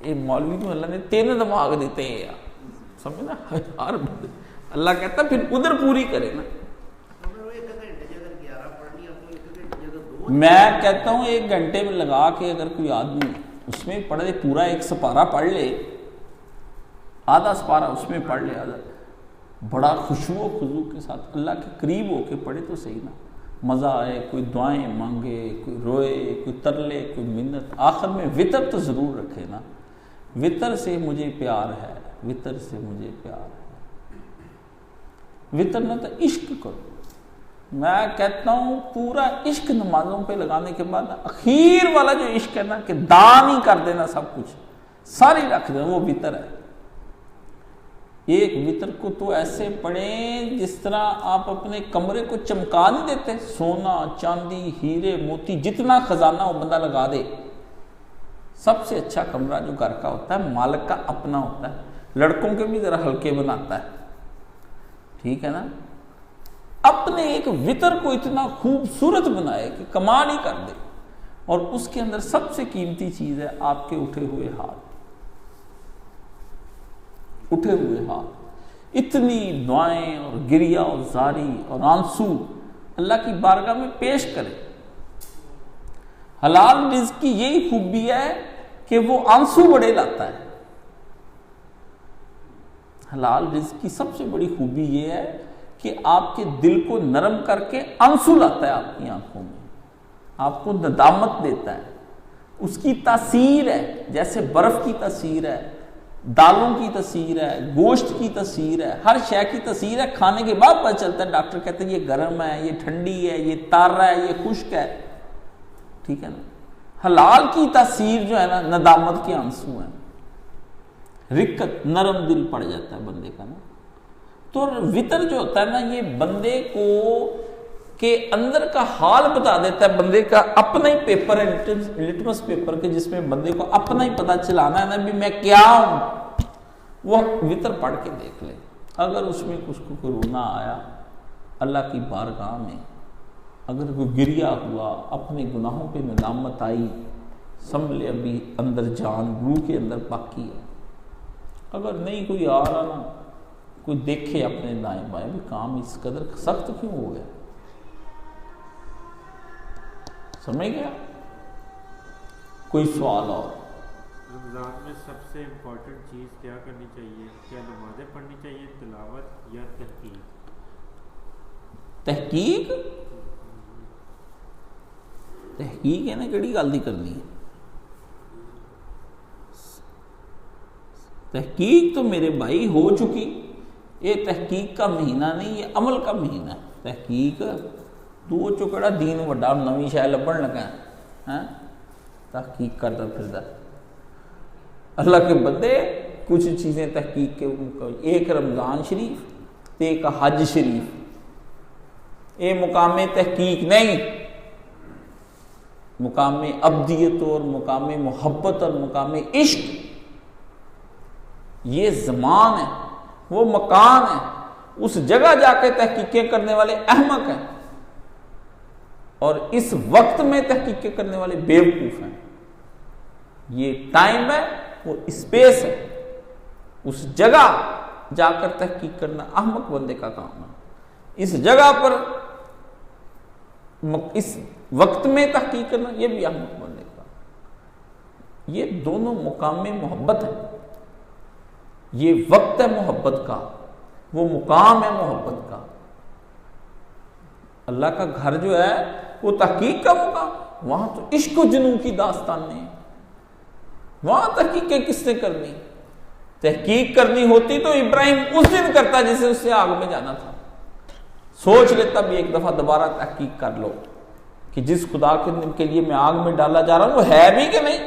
یہ مولوی کو اللہ نے 3 دماغ دیتے ہیں، سمجھنا، ہر اللہ کہتا پھر ادھر پوری کرے نا۔ میں کہتا ہوں 1 گھنٹے میں لگا کے اگر کوئی آدمی اس میں پڑھے پورا 1 سپارہ پڑھ لے، آدھا سپارہ اس میں پڑھ لے، آدھا بڑا خشوع و خضوع کے ساتھ اللہ کے قریب ہو کے پڑھے تو صحیح نا، مزہ آئے، کوئی دعائیں مانگے، کوئی روئے، کوئی ترلے، کوئی منت، آخر میں وطر تو ضرور رکھے نا، وطر سے مجھے پیار ہے، وطر سے مجھے پیار ہے، وطر نہ تو عشق کرو۔ میں کہتا ہوں پورا عشق نمازوں پہ لگانے کے بعد اخیر والا جو عشق ہے نا کہ دان ہی کر دینا سب کچھ، ساری رکھ دینا، وہ وطر ہے۔ ایک وطر کو تو ایسے پڑھیں جس طرح آپ اپنے کمرے کو چمکا نہیں دیتے، سونا چاندی ہیرے موتی جتنا خزانہ وہ بندہ لگا دے۔ سب سے اچھا کمرہ جو گھر کا ہوتا ہے مالک کا اپنا ہوتا ہے، لڑکوں کے بھی ذرا ہلکے بناتا ہے، ٹھیک ہے نا، اپنے ایک وطر کو اتنا خوبصورت بنائے کہ کمال ہی کر دے، اور اس کے اندر سب سے قیمتی چیز ہے آپ کے اٹھے ہوئے ہاتھ، اٹھے ہوئے ہاتھ، اتنی دعائیں اور گریہ اور زاری اور آنسو اللہ کی بارگاہ میں پیش کرے۔ حلال رزق کی یہی خوبی ہے کہ وہ آنسو بڑے لاتا ہے، حلال رزق کی سب سے بڑی خوبی یہ ہے کہ آپ کے دل کو نرم کر کے آنسو لاتا ہے آپ کی آنکھوں میں، آپ کو ندامت دیتا ہے، اس کی تاثیر ہے جیسے برف کی تاثیر ہے، دالوں کی تاثیر ہے، گوشت کی تاثیر ہے، ہر شے کی تاثیر ہے، کھانے کے بعد پتہ چلتا ہے، ڈاکٹر کہتے ہیں یہ گرم ہے، یہ ٹھنڈی ہے، یہ تارا ہے، یہ خشک ہے، ٹھیک ہے نا۔ حلال کی تاثیر جو ہے نا ندامت کے آنسو ہیں، رقت، نرم دل پڑ جاتا ہے بندے کا نا۔ تو وطر جو ہوتا ہے نا یہ بندے کو کے اندر کا حال بتا دیتا ہے، بندے کا اپنا ہی پیپر ہے، لٹمس پیپر کے، جس میں بندے کو اپنا ہی پتا چلانا ہے نا بھی میں کیا ہوں۔ وہ وطر پڑھ کے دیکھ لے، اگر اس میں کچھ کو رونا آیا اللہ کی بارگاہ میں، اگر کوئی گریہ ہوا، اپنے گناہوں پہ ندامت آئی، سمجھ لے ابھی اندر جان روح کے اندر باقی ہے۔ اگر نہیں کوئی آ رہا نا، کوئی دیکھے اپنے دائیں بائیں بھی کام اس قدر سخت کیوں ہو گیا، سمجھ گیا؟ کوئی سوال اور؟ رمضان میں سب سے امپورٹنٹ چیز کیا کرنی چاہیے؟ کیا نمازیں پڑھنی چاہیے، تلاوت یا تحقیق؟ تحقیق تحقیق ہے نا کیڑی گل نہیں کرنی ہے، تحقیق تو میرے بھائی ہو چکی، یہ تحقیق کا مہینہ نہیں، یہ عمل کا مہینہ ہے۔ تحقیق تو چکڑا دین وڈا نویں شے لبن لگا ہے، تحقیق کرتا پھردا اللہ کے بندے۔ کچھ چیزیں تحقیق کے، ایک رمضان شریف تے ایک حج شریف، یہ مقام تحقیق نہیں، مقام ابدیت اور مقام محبت اور مقام عشق، یہ زمان ہے، وہ مکان ہے، اس جگہ جا کے تحقیقیں کرنے والے احمق ہیں، اور اس وقت میں تحقیقیں کرنے والے بیوقوف ہیں۔ یہ ٹائم ہے، وہ اسپیس ہے، اس جگہ جا کر تحقیق کرنا احمق بندے کا کام ہے۔ اس جگہ پر اس وقت میں تحقیق کرنا یہ بھی احمق بندے کا۔ یہ دونوں مقام محبت ہے، یہ وقت ہے محبت کا، وہ مقام ہے محبت کا۔ اللہ کا گھر جو ہے وہ تحقیق کا مقام، وہاں تو عشق و جنون کی داستانیں، وہاں تحقیقیں کس نے کرنی؟ تحقیق کرنی ہوتی تو ابراہیم اس دن کرتا جسے اس سے آگ میں جانا تھا، سوچ لیتا بھی ایک دفعہ دوبارہ تحقیق کر لو کہ جس خدا کے لیے میں آگ میں ڈالا جا رہا ہوں وہ ہے بھی کہ نہیں۔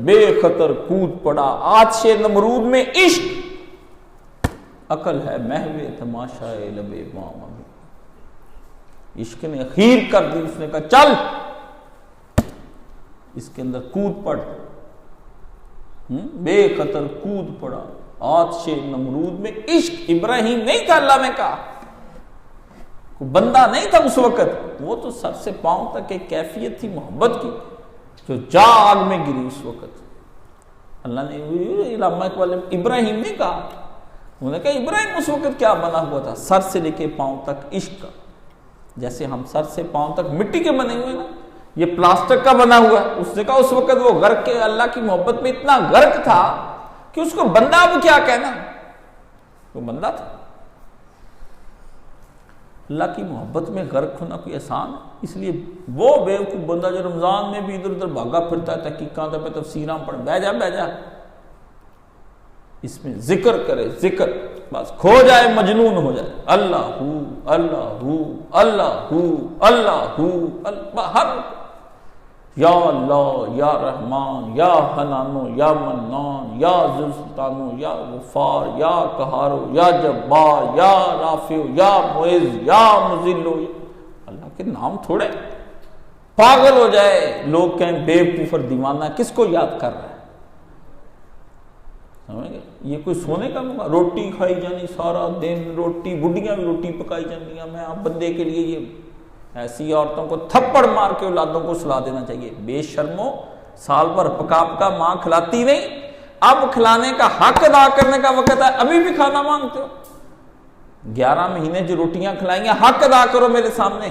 بے خطر کود پڑا آتش نمرود میں، عشق عقل ہے محو تماشائے لبے بام، عشق نے اخیر کر دی، اس نے کہا چل اس کے اندر کود پڑ، بے خطر کود پڑا آتش نمرود میں، عشق ابراہیم نہیں تھا، اللہ نے کہا کوئی بندہ نہیں تھا اس وقت، وہ تو سر سے پاؤں تک ایک کیفیت تھی محبت کی جو جا آگ میں گری اس وقت۔ اللہ نے علامہ اقبال ابراہیم نے کہا، انہوں نے کہا ابراہیم اس وقت کیا بنا ہوا تھا، سر سے لے کے پاؤں تک عشق کا، جیسے ہم سر سے پاؤں تک مٹی کے بنے ہوئے نا، یہ پلاسٹک کا بنا ہوا ہے۔ اس نے کہا اس وقت وہ غرق کے اللہ کی محبت میں اتنا غرق تھا کہ اس کو بندہ اب کیا کہنا، وہ بندہ تھا۔ اللہ کی محبت میں غرق ہونا کوئی آسان ہے؟ اس لیے وہ بیوقوف بندہ جو رمضان میں بھی ادھر ادھر بھاگا پھرتا ہے، تحقیقات پہ تفسیراں پڑھ، بہ جا اس میں ذکر کرے، ذکر بس کھو جائے، مجنون ہو جائے، اللہ ہو اللہ ہو اللہ ہو اللہ ہو ہر یا اللہ یا رحمان یا حنانو یا منان یا ذوالسلطانو یا غفار یا قہارو یا جبار یا رافع یا معز یا مذلو، اللہ کے نام تھوڑے، پاگل ہو جائے، لوگ کہیں بے وقوف اور دیوانہ، کس کو یاد کر رہا ہے؟ سمجھ گئے؟ یہ کوئی سونے کا موقع، روٹی کھائی جانی سارا دن، روٹی، بڈیاں بھی روٹی پکائی جانیاں، میں آپ بندے کے لیے یہ ایسی عورتوں کو تھپڑ مار کے اولادوں کو سلا دینا چاہیے۔ بے شرمو، سال بھر پکا پکا ماں کھلاتی نہیں، اب کھلانے کا حق ادا کرنے کا وقت ہے، ابھی بھی کھانا مانگتے ہو۔ 11 مہینے جو روٹیاں کھلائیں گے، حق ادا کرو میرے سامنے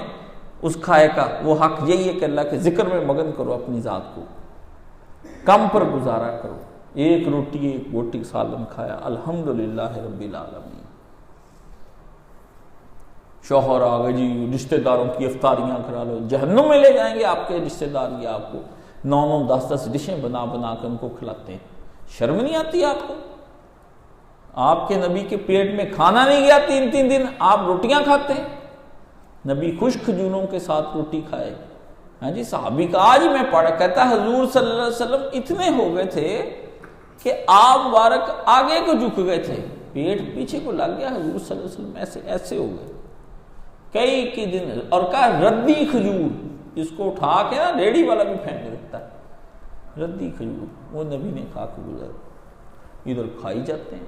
اس کھائے کا۔ وہ حق یہی ہے کہ اللہ کے ذکر میں مگن کرو اپنی ذات کو، کم پر گزارا کرو، ایک روٹی ایک بوٹی سالن کھایا، الحمدللہ رب العالمین۔ شوہر آ گئے جی، رشتہ داروں کی افطاریاں کرا لو، جہنم میں لے جائیں گے آپ کے رشتہ دار، یہ آپ کو 9 10 ڈشیں بنا بنا کے ان کو کھلاتے ہیں، شرم نہیں آتی آپ کو؟ آپ کے نبی کے پیٹ میں کھانا نہیں گیا 3 دن، آپ روٹیاں کھاتے ہیں؟ نبی خشک کھجوروں کے ساتھ روٹی کھائے۔ ہاں جی، صحابی کا آج میں پڑھا، کہتا ہے حضور صلی اللہ علیہ وسلم اتنے ہو گئے تھے کہ آپ مبارک آگے کو جھک گئے تھے، پیٹ پیچھے کو لگ گیا، حضور صلی اللہ علیہ وسلم ایسے ایسے ہو گئے کئی دن، اور کہا ردی کھجور، جس کو اٹھا کے نا ریڑھی والا بھی پھینک دیتا ہے، ردی کھجور، وہ نبی نے کھا کے گزر، ادھر کھائی جاتے ہیں۔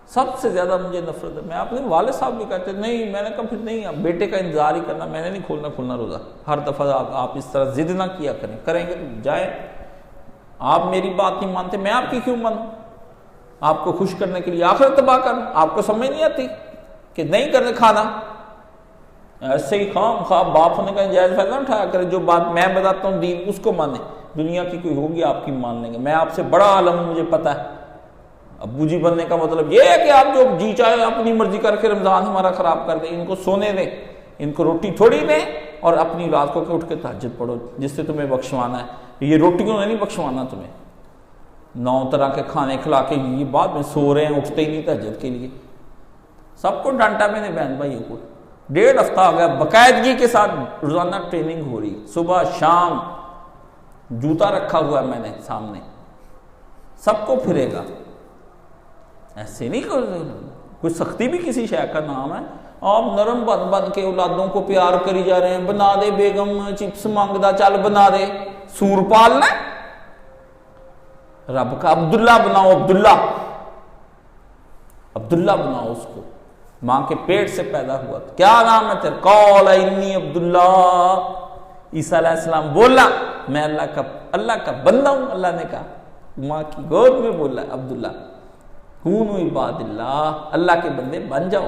سب سے زیادہ مجھے نفرت ہے، میں اپنے والد صاحب بھی کہتے ہیں نہیں، میں نے کہا پھر نہیں، بیٹے کا انتظار ہی کرنا، میں نے نہیں کھولنا روزہ، ہر دفعہ آپ اس طرح ضد نہ کیا کریں گے تو جائیں، آپ میری بات نہیں مانتے، میں آپ کی کیوں مانوں؟ آپ کو خوش کرنے کے لیے آخرت تباہ کروں؟ آپ کو سمجھ نہیں آتی کہ نہیں کرنے کھانا؟ ایسے ہی خواہ باپ ہونے کا جائز فائدہ نہ اٹھایا کرے، جو بات میں بتاتا ہوں دین اس کو مانے، دنیا کی کوئی ہوگی آپ کی مان لیں گے، میں آپ سے بڑا عالم ہوں، مجھے پتا ہے۔ ابو جی بننے کا مطلب یہ ہے کہ آپ جو جی چاہے اپنی مرضی کر کے رمضان ہمارا خراب کر دیں، ان کو سونے دیں، ان کو روٹی تھوڑی دیں، اور اپنی رات کو اٹھ کے تہجد پڑھو جس سے تمہیں بخشوانا ہے، یہ روٹیوں نے نہیں بخشوانا تمہیں، 9 طرح کے کھانے کھلا کے یہ بعد میں سو رہے ہیں، اٹھتے ہی نہیں تہجد کے لیے۔ سب کو ڈانٹا میں نے بہن بھائیوں کو، 1.5 ہفتہ ہو گیا باقاعدگی کے ساتھ روزانہ ٹریننگ ہو رہی، صبح شام جوتا رکھا ہوا ہے میں نے سامنے، سب کو پھرے گا، ایسے نہیں کوئی سختی بھی کسی شے کا نام ہے۔ آپ نرم بن کے اولادوں کو پیار کری جا رہے ہیں، بنا دے بیگم چپس مانگدا چل بنا دے، سور پالنا رب کا، عبداللہ بناؤ، عبداللہ بناؤ اس کو، ماں کے پیٹ سے پیدا ہوا، کیا نام ہے تیرا؟ قال انی عبداللہ، عیسیٰ علیہ السلام بولا میں اللہ کا بندہ ہوں، اللہ نے کہا، ماں کی گود میں بولا عبداللہ، کونوا عباد اللہ کے بندے بن جاؤ۔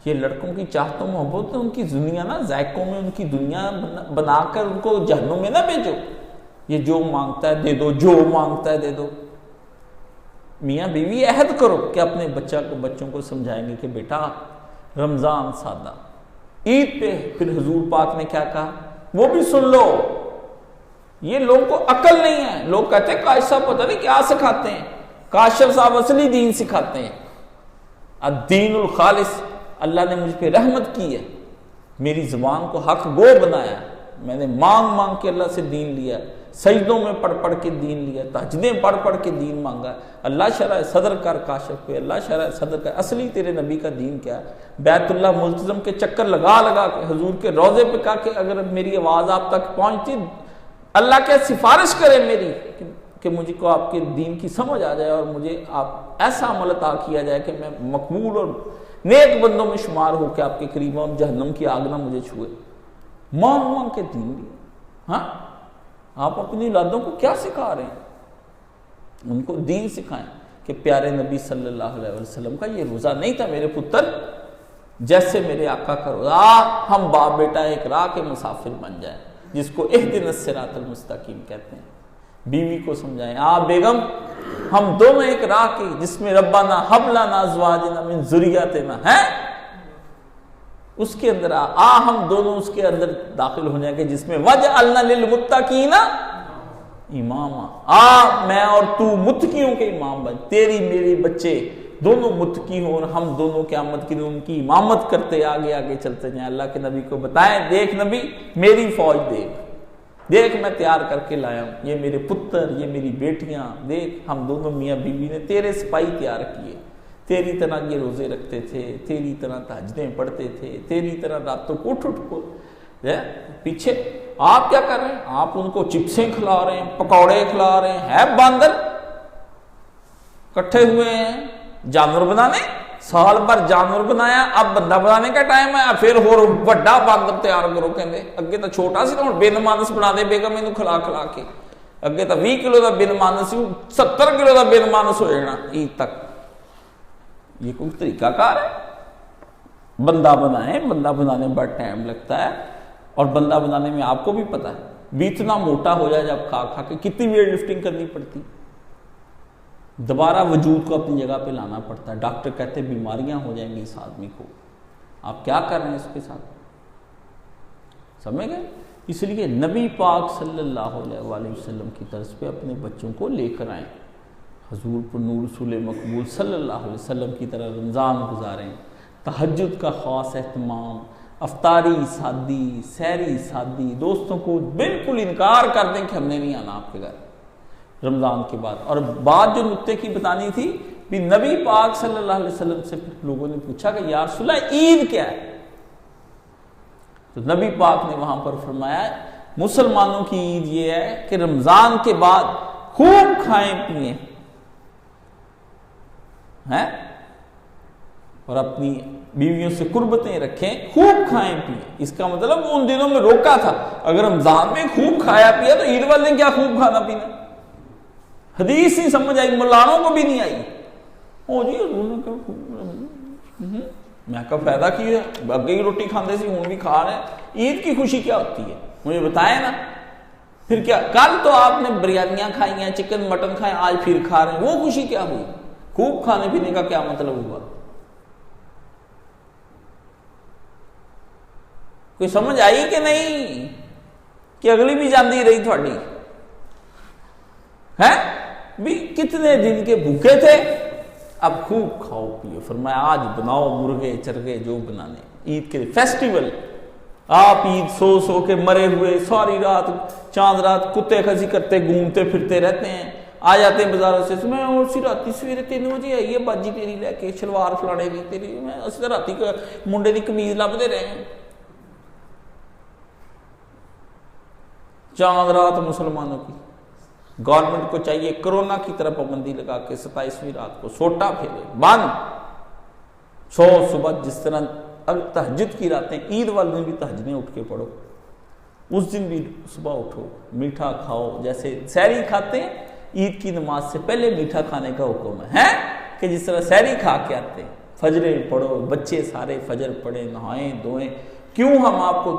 یہ لڑکوں کی چاہت و محبت، ان کی دنیا نا ذائقوں میں ان کی دنیا بنا کر ان کو جہنم میں نہ بھیجو، یہ جو مانگتا ہے دے دو، جو مانگتا ہے دے دو۔ میاں بیوی عہد کرو کہ اپنے بچوں کو سمجھائیں گے کہ بیٹا رمضان سادہ، عید پہ پھر حضور پاک نے کیا کہا وہ بھی سن لو۔ یہ لوگوں کو عقل نہیں ہے، لوگ کہتے ہیں کاشف صاحب پتہ نہیں کیا سکھاتے ہیں، کاشف صاحب اصلی دین سکھاتے ہیں، الدین الخالص۔ اللہ نے مجھ پہ رحمت کی ہے، میری زبان کو حق گو بنایا، میں نے مانگ کے اللہ سے دین لیا، سجدوں میں پڑھ کے دین لیا، تہجدیں پڑھ کے دین مانگا۔ اللہ شرح صدر کر کاشف پہ، اللہ شرح صدر کر، اصلی تیرے نبی کا دین کیا ہے؟ بیت اللہ ملتزم کے چکر لگا کے، حضور کے روضے پہ کہا کہ اگر میری آواز آپ تک پہنچتی، اللہ کے سفارش کرے میری کہ مجھے کو آپ کے دین کی سمجھ آ جائے، اور مجھے آپ ایسا عمل عطا کیا جائے کہ میں مقبول اور نیک بندوں میں شمار ہو کے آپ کے قریب ہوں، جہنم کی آگ نہ مجھے چھوئے۔ مانگ کے دین لیا۔ ہاں، آپ اپنی اولادوں کو کیا سکھا رہے ہیں؟ ان کو دین سکھائیں کہ پیارے نبی صلی اللہ علیہ وسلم کا یہ روزہ نہیں تھا میرے پتر، جیسے میرے آقا کا روزہ، ہم باپ بیٹا ایک راہ کے مسافر بن جائیں، جس کو اہدنا الصراط المستقیم کہتے ہیں۔ بیوی کو سمجھائیں، بیگم ہم دونوں ایک راہ کی جس میں ربنا ہب لنا ازواجنا من ذریاتنا ہے، اس کے اندر ہم دونوں اس کے اندر داخل ہو جائیں گے جس میں وجعلنا للمتقین اماما، میں اور تو متقیوں کے امام بن، تیری میری بچے دونوں متقی ہوں اور ہم دونوں قیامت کے دن ان کی امامت کرتے آگے آگے چلتے جائیں۔ اللہ کے نبی کو بتائیں، دیکھ نبی میری فوج دیکھ میں تیار کر کے لایا ہوں، یہ میرے پتر، یہ میری بیٹیاں، دیکھ ہم دونوں میاں بیوی نے تیرے سپاہی تیار کیے، تیری طرح یہ روزے رکھتے تھے، تیری طرح تہجدیں پڑھتے تھے، تیری طرح راتوں کو اٹھ کو پیچھے آپ کیا کر رہے ہیں؟ آپ ان کو چپسیں کھلا رہے ہیں، پکوڑے کھلا رہے ہیں، ہے باندر کٹھے ہوئے ہیں جانور بنانے، سال بھر جانور بنایا، اب بندہ بنانے کا ٹائم ہے، پھر ہور بڑا باندر تیار کرو، کہندے اگے تو چھوٹا سی، بے نمانس بنا دے بیگم اینو کھلا کھلا کے، اگے تو 20 کلو دا بے نمانس سی، 70 کلو دا بے نمانس ہو جانا عید تک۔ یہ کوئی طریقہ کار ہے؟ بندہ بنائیں، بندہ بنانے میں بڑا ٹائم لگتا ہے، اور بندہ بنانے میں آپ کو بھی پتا ہے بھی اتنا موٹا ہو جائے جب کھا کھا کے کتنی ویٹ لفٹنگ کرنی پڑتی، دوبارہ وجود کو اپنی جگہ پہ لانا پڑتا ہے، ڈاکٹر کہتے ہیں بیماریاں ہو جائیں گی اس آدمی کو، آپ کیا کر رہے ہیں اس کے ساتھ، سمجھ گئے؟ اس لیے نبی پاک صلی اللہ علیہ وآلہ وسلم کی طرز پہ اپنے بچوں کو لے کر آئیں، حضور پر نور رسول مقبول صلی اللہ علیہ وسلم کی طرح رمضان گزاریں، تہجد کا خاص اہتمام، افطاری سادی، سحری سادی، دوستوں کو بالکل انکار کر دیں کہ ہم نے نہیں آنا آپ کے گھر رمضان کے بعد۔ اور بات جو نکتے کی بتانی تھی بھی، نبی پاک صلی اللہ علیہ وسلم سے لوگوں نے پوچھا کہ یا رسول اللہ عید کیا ہے؟ تو نبی پاک نے وہاں پر فرمایا مسلمانوں کی عید یہ ہے کہ رمضان کے بعد خوب کھائیں پیئیں ہیں اور اپنی بیویوں سے قربتیں رکھیں، خوب کھائیں پیئیں۔ اس کا مطلب ان دنوں میں روکا تھا، اگر رمضان میں خوب کھایا پیا تو عید والے کیا خوب کھانا پینا؟ حدیث نہیں سمجھ آئی، ملانوں کو بھی نہیں آئی، او جی میں کا فائدہ کی ہے، اگے ہی روٹی کھاندے سی ہوں بھی کھا رہے ہیں، عید کی خوشی کیا ہوتی ہے مجھے بتائیں نا۔ پھر کیا کل تو آپ نے بریانیاں کھائی ہیں، چکن مٹن کھائیں، آج پھر کھا رہے ہیں، وہ خوشی کیا ہوئی؟ خوب کھانے پینے کا کیا مطلب ہوا؟ کوئی سمجھ آئی کہ نہیں؟ کہ اگلی بھی جاندی رہی تھوڑی ہے بھی، کتنے دن کے بھوکے تھے، اب خوب کھاؤ پیو۔ فرمایا آج بناؤ مرغے چرگے جو بنانے، عید کے فیسٹیول۔ آپ عید سو سو کے مرے ہوئے ساری رات چاند رات کتے خزی کرتے گھومتے پھرتے رہتے ہیں، آ جاتے ہیں بازاروں سے، میں اور سی راتی سویرے 3 بجے آئی ہے باجی تیری لے کے شلوار فلانے دی تیری، میں اسی راتی منڈے دی قمیض لبدے رہے ہیں۔ چاند رات مسلمانوں کی گورنمنٹ کو چاہیے کرونا کی طرح پابندی لگا کے 27ویں رات کو سوٹا پھیرے بند، سو صبح جس طرح تہجد کی راتیں، عید والے دن بھی تہجدیں اٹھ کے پڑھو، اس دن بھی صبح اٹھو میٹھا کھاؤ، جیسے سحری کھاتے ہیں عید کی نماز سے پہلے میٹھا کھانے کا حکم ہے کہ جس طرح سحری کھا کے آتے ہیں، فجریں پڑھو، بچے سارے فجر پڑھیں، نہائیں دھوئیں۔ کیوں ہم آپ کو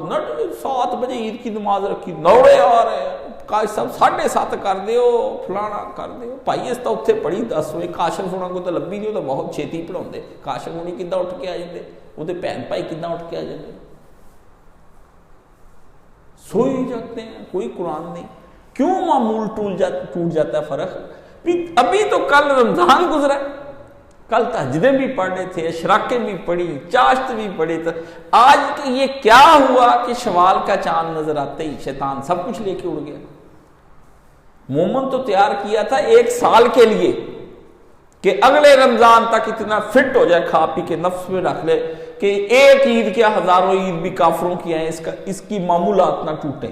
7 بجے عید کی نماز رکھی، دوڑے آ رہے کاش صاحب 7:30 کر دیو، فلانا کر دیو، پائی اس اتنے پڑھی 10 بجے، کاشف ہونا کو تو لبھی نہیں، تو بہت چھیتی پڑھاؤندے، کاشف ہونی کداں اٹھ کے آ جاندے، وہ بھن بھائی کداں اٹھ کے آ جاندے، سوئی جاتے ہیں، کوئی قرآن نہیں۔ کیوں معمول ٹوٹ جاتا ہے فرق؟ ابھی تو کل رمضان گزرا، کل تہجدیں بھی پڑھے تھے، اشراقیں بھی پڑھی، چاشت بھی پڑھی، تو آج یہ کیا ہوا کہ شوال کا چاند نظر آتے ہی شیطان سب کچھ لے کے اڑ گیا۔ مومن تو تیار کیا تھا 1 سال کے لیے کہ اگلے رمضان تک اتنا فٹ ہو جائے، کھا پی کے نفس میں رکھ لے کہ ایک عید کیا ہزاروں عید بھی کافروں کی آئیں، اس کی معمولات نہ ٹوٹیں،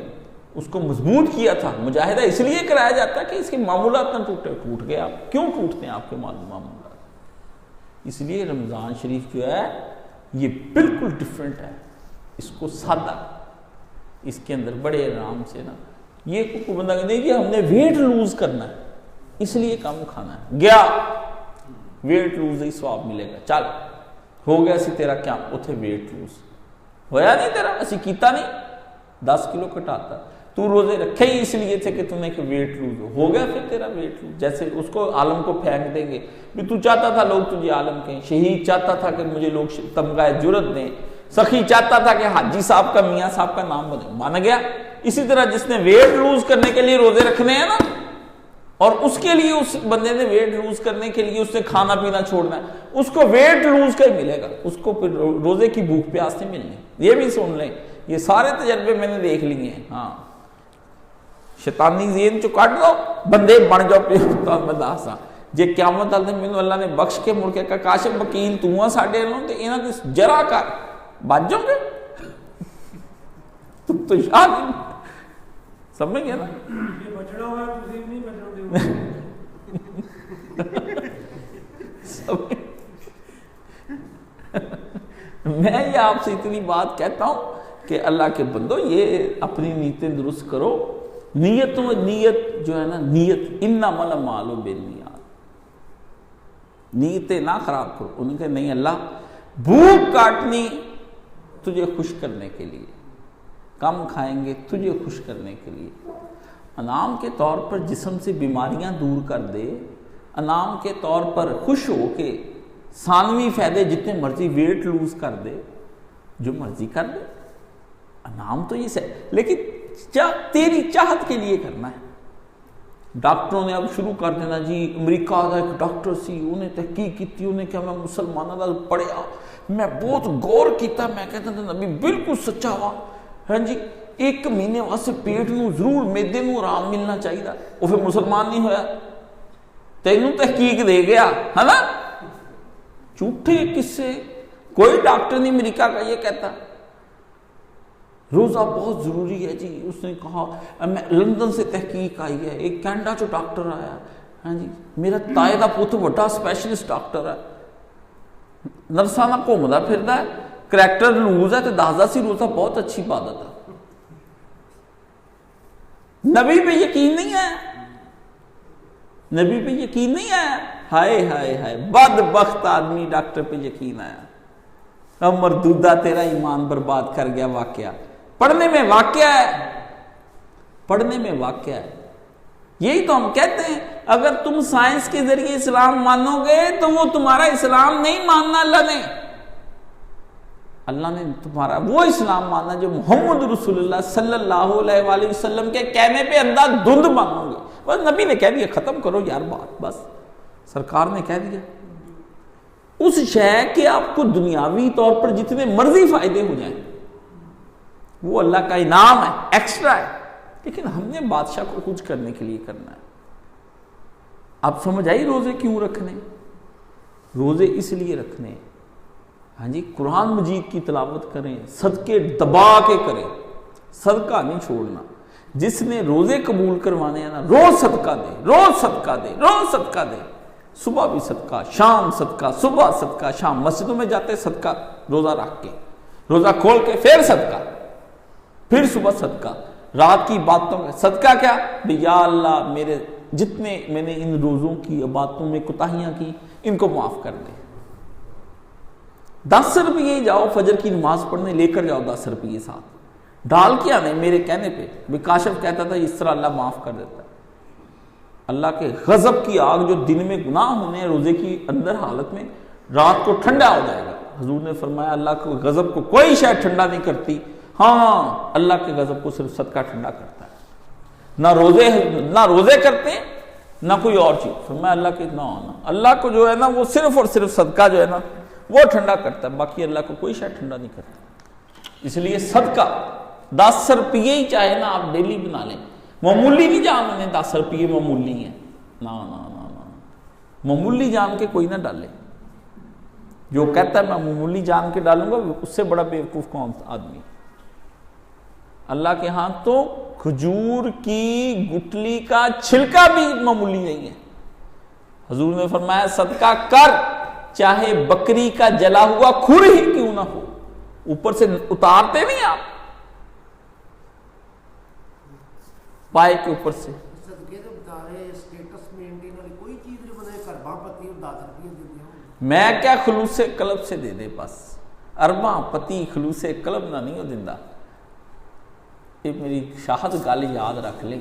اس کو مضبوط کیا تھا۔ مجاہدہ اس لیے کرایا جاتا ہے کہ اس کی معمولات نہ ٹوٹے، ٹوٹ گئے آپ، کیوں ٹوٹتے ہیں آپ کے معمولات؟ اس لیے رمضان شریف جو ہے یہ بالکل ڈیفرنٹ ہے، اس کو سادہ، اس کے اندر بڑے آرام سے نا، یہ کوئی بندہ کہتے ہیں کہ ہم نے ویٹ لوز کرنا ہے اس لیے کم کھانا ہے، گیا ویٹ لوز ہی ثواب ملے گا، چل ہو گیا سی تیرا کیا اتھے ویٹ لوز ہویا نہیں تیرا، اسی کیتا نہیں 10 کلو کٹاتا، تو روزے رکھے ہی اس لیے تھے کہ تمہیں کہ ویٹ لوز ہو گیا پھر تیرا ویٹ لوز. جیسے اس کو عالم کو پھینک دیں گے بھی تو چاہتا تھا لوگ تجھے عالم کہیں, شہید چاہتا تھا کہ مجھے لوگ تمغہ جرت دیں, سخی چاہتا تھا کہ حاجی صاحب کا میاں صاحب کا نام بنے, مان گیا. اسی طرح جس نے ویٹ لوز کرنے کے لیے روزے رکھنے ہیں نا, اور اس کے لیے اس بندے نے ویٹ لوز کرنے کے لیے اس نے کھانا پینا چھوڑنا ہے, اس کو ویٹ لوز کا ہی ملے گا, اس کو پھر روزے کی بھوک پیاس نہیں ملنی. یہ بھی سن لیں, یہ سارے تجربے میں نے دیکھ لیے ہیں. ہاں شیطانی ذہن چو کٹ دو, بندے بن جاؤ پہ میں داساں جے قیامت والے دن مینوں اللہ نے بخش کے مڑ کے کہا کاش وکیل تو ہاں ساڈے نوں تے انہاں دی جرا کر بچ جاؤ گے تم تو شاہ نہیں سمجھ گیا نا. یہ بچڑا ہوا ہے تسی نہیں بچو گے. میں یہ آپ سے اتنی بات کہتا ہوں کہ اللہ کے بندو یہ اپنی نیتیں درست کرو. نیت جو ہے نا, نیت انما الاعمال بالنیات, نیتیں نہ خراب کرو. انہوں نے کہا نہیں اللہ بھوک کاٹنی تجھے خوش کرنے کے لیے, کم کھائیں گے تجھے خوش کرنے کے لیے, انعام کے طور پر جسم سے بیماریاں دور کر دے, انعام کے طور پر خوش ہو کے ثانوی فائدے جتنے مرضی ویٹ لوز کر دے, جو مرضی کر دے. انعام تو یہ سے, لیکن تیری چاہت کے لیے کرنا ہے. ڈاکٹروں نے اب شروع کر دینا جی, امریکہ کا ایک ڈاکٹر سی, انہیں تحقیق کی, انہیں کہا میں مسلمانوں کا پڑھیا, میں بہت غور کیتا, میں کہتا تھا نبی بالکل سچا ہوا. ہاں جی 1 مہینے واسطے پیٹ نو ضرور میدے نو آرام ملنا چاہیے. وہ پھر مسلمان نہیں ہویا, تینوں تحقیق دے گیا ہے نا. جھوٹے قصے, کوئی ڈاکٹر نہیں امریکہ کا یہ کہتا روزہ بہت ضروری ہے جی. اس نے کہا میں لندن سے تحقیق آئی ہے, ایک کینیڈا چو ڈاکٹر آیا, ہاں جی میرا تائے دا پوت بڑا سپیشلسٹ ڈاکٹر ہے, نرسانہ گھومدا پھردا ہے, کریکٹر لوز ہے تو دسدا سی روزہ بہت اچھی عبادت ہے. نبی پہ یقین نہیں ہے, نبی پہ یقین نہیں ہے. ہائے ہائے ہائے بدبخت آدمی یقین پہ یقین آیا. مردودہ تیرا ایمان برباد کر گیا. واقعہ پڑھنے میں واقعہ ہے, پڑھنے میں واقعہ ہے. یہی تو ہم کہتے ہیں اگر تم سائنس کے ذریعے اسلام مانو گے تو وہ تمہارا اسلام نہیں ماننا. اللہ نے تمہارا وہ اسلام ماننا جو محمد رسول اللہ صلی اللہ علیہ وآلہ وسلم کے کہنے پہ اندھا دھند مانو گے. بس نبی نے کہہ دیا ختم کرو یار بات, بس سرکار نے کہہ دیا. اس شے کہ آپ کو دنیاوی طور پر جتنے مرضی فائدے ہو جائیں وہ اللہ کا انعام ہے, ایکسٹرا ہے, لیکن ہم نے بادشاہ کو کچھ کرنے کے لیے کرنا ہے. آپ سمجھ آئی روزے کیوں رکھنے؟ روزے اس لیے رکھنے, ہاں جی قرآن مجید کی تلاوت کریں, صدقے دبا کے کریں, صدقہ نہیں چھوڑنا. جس نے روزے قبول کروانے ہیں نا روز صدقہ دے, روز صدقہ دے, روز صدقہ دے. صبح بھی صدقہ, شام صدقہ, صبح صدقہ, شام مسجدوں میں جاتے صدقہ, روزہ رکھ کے, روزہ کھول کے پھر صدقہ, پھر صبح صدقہ, رات کی باتوں میں صدقہ. کیا یا اللہ میرے جتنے میں نے ان روزوں کی باتوں میں کوتاہیاں کی ان کو معاف کر دے. 10 روپیے جاؤ فجر کی نماز پڑھنے لے کر جاؤ, 10 روپیے ساتھ ڈال کے آنے میرے کہنے پہ. بھی کاشف کہتا تھا اس طرح اللہ معاف کر دیتا ہے. اللہ کے غضب کی آگ جو دن میں گناہ ہونے ہیں روزے کی اندر حالت میں, رات کو ٹھنڈا ہو جائے گا. حضور نے فرمایا اللہ کے غضب کو کوئی شے ٹھنڈا نہیں کرتی, ہاں اللہ کے غضب کو صرف صدقہ ٹھنڈا کرتا ہے. نہ روزے کرتے ہیں نہ کوئی اور چیز. فرمایا اللہ کے نہ اللہ کو جو ہے نا وہ صرف اور صرف صدقہ جو ہے نا وہ ٹھنڈا کرتا ہے, باقی اللہ کو کوئی شے ٹھنڈا نہیں کرتا. اس لیے صدقہ 10 روپیے ہی چاہے نا آپ ڈیلی بنا لیں. معمولی نہیں جان میں 10 روپیے معمولی ہیں, نا معمولی جان کے کوئی نہ ڈالے. جو کہتا ہے میں معمولی جان کے ڈالوں گا اس سے بڑا بیوقوف کون آدمی. اللہ کے ہاں تو کھجور کی گٹلی کا چھلکا بھی معمولی نہیں ہے. حضور نے فرمایا صدقہ کر چاہے بکری کا جلا ہوا کھر ہی کیوں نہ ہو. اوپر سے اتارتے نہیں آپ پائے کے اوپر سے. میں کیا خلوص قلب سے دے دے, بس ارباں پتی خلوص قلب نہ نہیں ہو دیندا. یہ میری شاہد گل یاد رکھ لیں،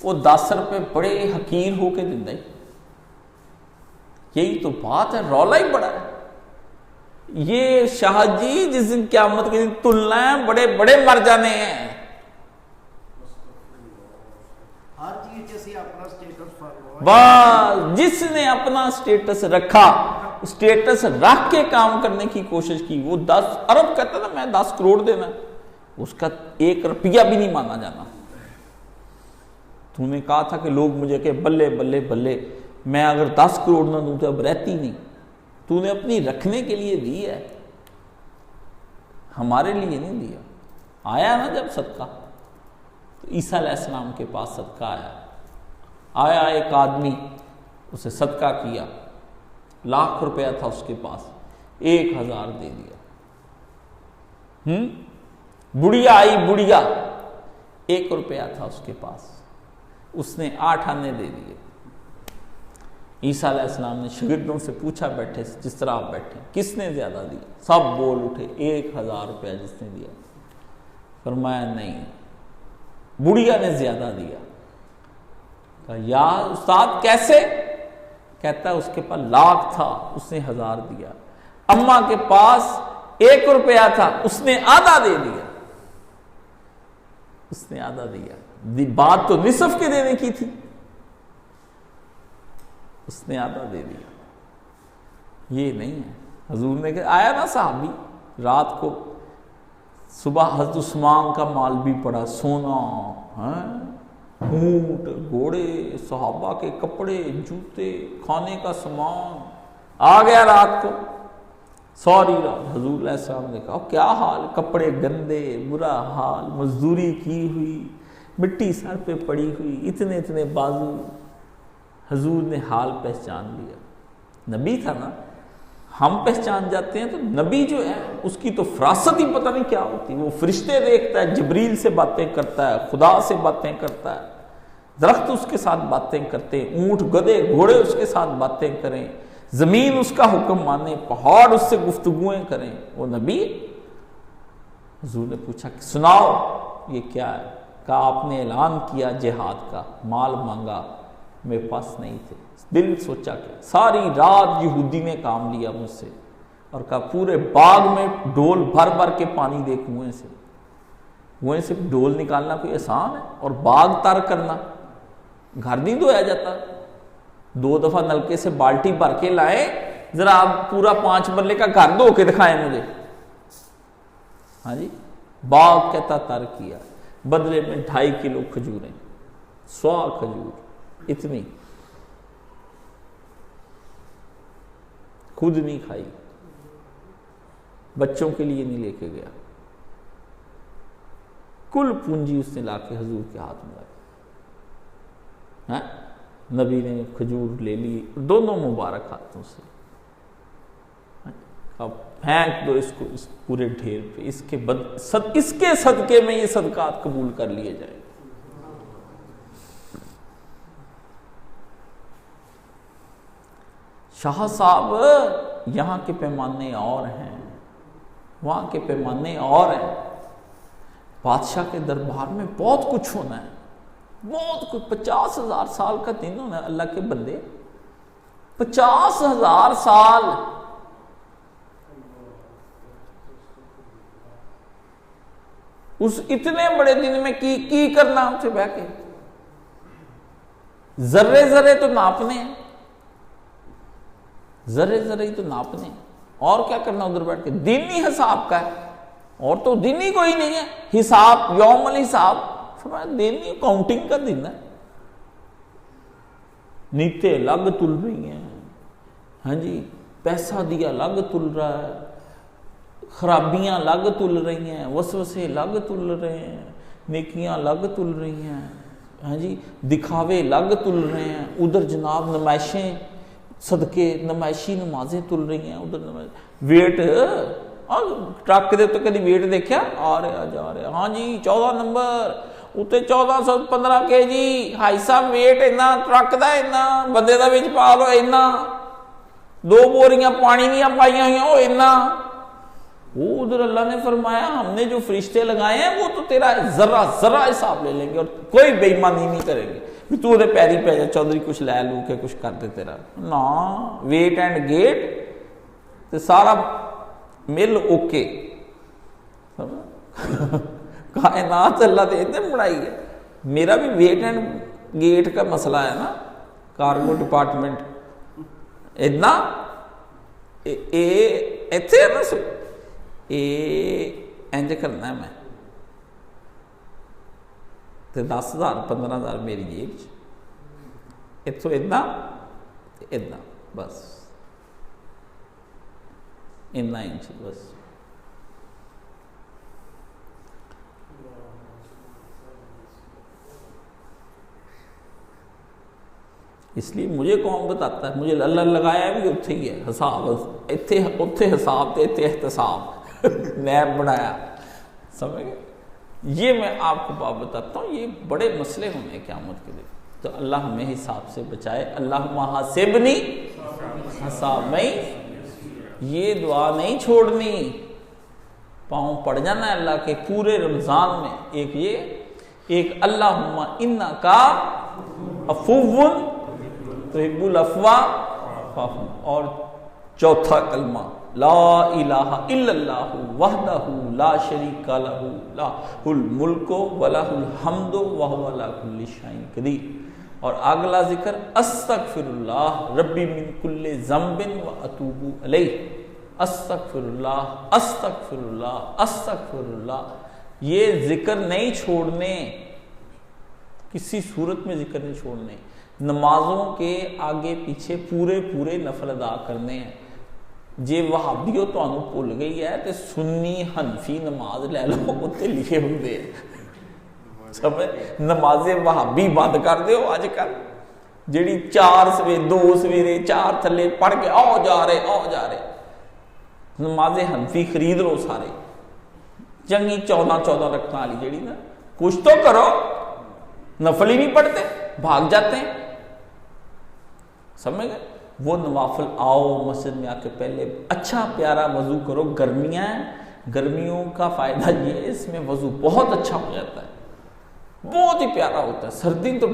وہ 10 روپے بڑے حقیر ہو کے دیندا ہے. یہی تو بات ہے، رولا ہی بڑا ہے. یہ شاہ جی جس دن قیامت کے دن تلنا ہے بڑے بڑے مر جانے ہیں. بس جس نے اپنا سٹیٹس رکھا، سٹیٹس رکھ کے کام کرنے کی کوشش کی، وہ 10 ارب کہتا نا میں 10 کروڑ دینا، اس کا 1 روپیہ بھی نہیں مانا جانا. تو نے کہا تھا کہ لوگ مجھے کہ بلے بلے بلے، میں اگر 10 کروڑ نہ دوں تو اب رہتی نہیں. تو نے اپنی رکھنے کے لیے دی ہے، ہمارے لیے نہیں دیا. آیا نا جب صدقہ، تو عیسیٰ علیہ السلام کے پاس صدقہ آیا ایک آدمی، اسے صدقہ کیا، 1,00,000 روپیہ تھا اس کے پاس، 1,000 دے دیا. بڑھیا آئی، بڑھیا 1 روپیہ تھا اس کے پاس، اس نے 8 آنے دے دیے. عیسیٰ علیہ السلام نے شاگردوں سے پوچھا بیٹھے جس طرح آپ بیٹھے، کس نے زیادہ دیا؟ سب بول اٹھے 1,000 روپیہ جس نے دیا. فرمایا نہیں، بڑھیا نے زیادہ دیا. کہا یا استاد کیسے؟ کہتا ہے اس کے پاس 1,00,000 تھا، اس نے 1,000 دیا. اماں کے پاس 1 روپیہ تھا، اس نے آدھا دے دیا. اس نے آدھا دیا. بات تو نصف کے دینے کی تھی، اس نے آدھا دے دیا. یہ نہیں ہے. حضور نے کہا آیا نا صحابی رات کو، صبح حضرت عثمان کا مال بھی پڑا، سونا، اونٹ، گھوڑے، صحابہ کے کپڑے، جوتے، کھانے کا سامان. آ گیا رات کو، سوری رات. حضور علیہ السلام نے کہا کیا حال؟ کپڑے گندے، برا حال، مزدوری کی ہوئی، مٹی سر پہ پڑی ہوئی، اتنے اتنے بازو. حضور نے حال پہچان لیا. نبی تھا نا، ہم پہچان جاتے ہیں، تو نبی جو ہے اس کی تو فراست ہی پتہ نہیں کیا ہوتی. وہ فرشتے دیکھتا ہے، جبریل سے باتیں کرتا ہے، خدا سے باتیں کرتا ہے، درخت اس کے ساتھ باتیں کرتے، اونٹ گدے گھوڑے اس کے ساتھ باتیں کریں، زمین اس کا حکم مانے، پہاڑ اس سے گفتگویں کریں. وہ نبی. حضور نے پوچھا کہ سناؤ یہ کیا ہے؟ کہا آپ نے اعلان کیا جہاد کا، مال مانگا، میرے پاس نہیں تھے. دل سوچا کہ ساری رات یہودی نے کام لیا مجھ سے، اور کہا پورے باغ میں ڈول بھر بھر کے پانی دے کنویں سے ڈول نکالنا کوئی آسان ہے؟ اور باغ تر کرنا، گھر نہیں دھویا جاتا. 2 دفعہ نلکے سے بالٹی بھر کے لائے، ذرا آپ پورا 5 مرلے کا گھر دھو کے دکھائیں مجھے. ہاں جی، باغ کہتا تر کیا، بدلے میں 2.5 کلو کھجوریں، 100 کھجور، اتنی خود نہیں کھائی، بچوں کے لیے نہیں لے کے گیا. کل پونجی اس نے لا کے حضور کے ہاتھ میں لائی. نبی نے کھجور لے لی دونوں مبارک ہاتھوں سے. اب پھینک دو اس کو اس پورے ڈھیر پہ، اس کے صدقے میں یہ صدقات قبول کر لیے جائیں. شاہ صاحب یہاں کے پیمانے اور ہیں، وہاں کے پیمانے اور ہیں. بادشاہ کے دربار میں بہت کچھ ہونا ہے، بہت کچھ. 50,000 سال کا دن ہونا ہے اللہ کے بندے، 50,000 سال. اس اتنے بڑے دن میں کی کرنا اسے بیٹھ کے؟ ذرے ذرے تو ناپنے ہیں، ذرے ذرے ہی تو ناپنے ہیں. اور کیا کرنا ادھر بیٹھ کے؟ دن ہی حساب کا ہے، اور تو دن ہی کوئی نہیں ہے. حساب یوم الحساب، دن ہی کاؤنٹنگ کا دن ہے. نیتیں الگ تل رہی ہیں، ہاں جی، پیسہ دیا الگ تل رہا ہے، خرابیاں الگ تل رہی ہیں، وسوسے الگ تل رہے ہیں، نیکیاں الگ تل رہی ہیں، ہاں جی، دکھاوے الگ تل رہے ہیں. ادھر جناب نمائشیں، صدقے، نمائشی نمازیں تل رہی ہیں، ادھر ویٹ. اور ٹرک دے تو کدی ویٹ دیکھا؟ آ رہا جا رہا، ہاں جی 14 نمبر اتنے 1415 kg. ہائی صاحب ویٹ اینا ٹرک دا، اینا بندے دا وچ پا لو، اینا 2 بوریاں پانی دیا پائیاں ہوئی، وہ اینا وہ ادھر اللہ نے فرمایا ہم نے جو فرشتے لگائے ہیں وہ تو تیرا ذرہ ذرہ حساب لے لیں گے اور کوئی بے ایمانی نہیں کریں گے کہ تو ادھر پیری پہ جا چودھری کچھ لے لو کے کچھ کر دے تیرا نا ویٹ اینڈ گیٹ تو سارا مل اوکے کائنات اللہ دے اتنے بڑائی ہے. میرا بھی ویٹ اینڈ گیٹ کا مسئلہ ہے نا کارگو ڈپارٹمنٹ اتنا ایتھے ہے نا انج کرنا ہے میں تے 10,000 15,000 میری جیب اتوں اتنا بس اتنا انچ بس. اس لیے مجھے کون بتاتا ہے مجھے اللہ لگایا بھی اتھے ہی ہے حساب اتھے حساب تے اتھے احتساب نیب بنایا سمجھ گئے. یہ میں آپ کو بات بتاتا ہوں یہ بڑے مسئلے ہونے قیامت کے دن تو اللہ ہمیں حساب سے بچائے. اللہم حاسبنی حساب یہ دعا نہیں چھوڑنی پاؤں پڑ جانا ہے اللہ کے پورے رمضان میں. ایک یہ ایک اللہم انکا عفو تحب العفو اور چوتھا کلمہ لا الہ الا اللہ وحدہ لا شریک لہ لہ الملک ولہ الحمد وہو علی کل شیء قدیر. اور اگلا ذکر استغفر اللہ ربی من کل ذنب واتوب الیہ. استغفر اللہ استغفر اللہ استغفر اللہ. یہ ذکر نہیں چھوڑنے کسی صورت میں ذکر نہیں چھوڑنے. نمازوں کے آگے پیچھے پورے نفل ادا کرنے ہیں. جے وہابیو تو انہوں بھول گئی ہے تے سنی حنفی نماز لے لو اتنے لکھے ہوندے سمجھ نماز وہابی بند کر دیو اج کل جیڑی 4 سویرے 2 سویرے 4 تھلے پڑھ کے آؤ جا رہے نماز حنفی خرید لو سارے چنگی 14 رکھنے والی جیڑی نا کچھ تو کرو نفل ہی نہیں پڑھتے بھاگ جاتے ہیں سمجھ گئے. وہ نوافل آؤ مسجد میں آ کے پہلے اچھا پیارا وضو کرو. گرمیاں ہیں گرمیوں کا فائدہ یہ ہے اس میں وضو بہت اچھا ہو جاتا ہے بہت ہی پیارا ہوتا ہے. سردی تو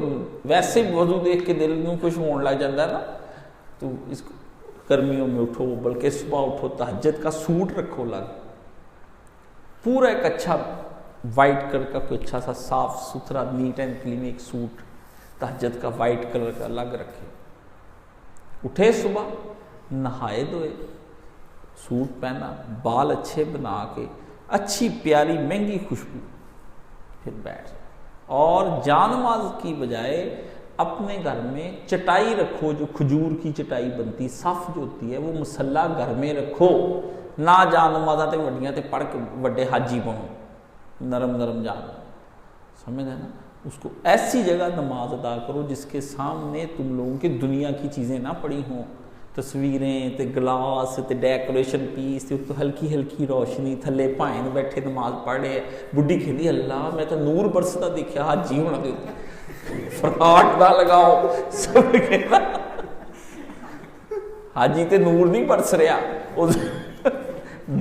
ویسے وضو دیکھ کے دل میں خوش ہونے لگ جاتا ہے نا تو اس گرمیوں میں اٹھو بلکہ صبح اٹھو تہجد کا سوٹ رکھو لگ پورا ایک اچھا وائٹ کلر کا کوئی اچھا سا صاف ستھرا نیٹ اینڈ کلین ایک سوٹ تہجد کا وائٹ کلر کا الگ رکھے. اٹھے صبح نہائے دھوئے سوٹ پہنا بال اچھے بنا کے اچھی پیاری مہنگی خوشبو پھر بیٹھ اور جان نماز کی بجائے اپنے گھر میں چٹائی رکھو جو کھجور کی چٹائی بنتی صف جو ہوتی ہے وہ مصلی گھر میں رکھو. نہ جان نمازاں تے وڈیاں تے پڑھ کے وڈے حاجی بنو نرم جان سمجھ ہے نا. اس کو ایسی جگہ نماز ادا کرو جس کے سامنے تم لوگوں کی دنیا کی چیزیں نہ پڑی ہوں تصویریں تے گلاس تے ڈیکوریشن پیس تے ہلکی روشنی تھلے پائن بیٹھے نماز پڑھے بڈھی کہندی اللہ میں تو نور برستا دیکھا حاجی ہونا دے فراٹ نہ لگاؤ سب کہنا حاجی تے نور نہیں برس رہا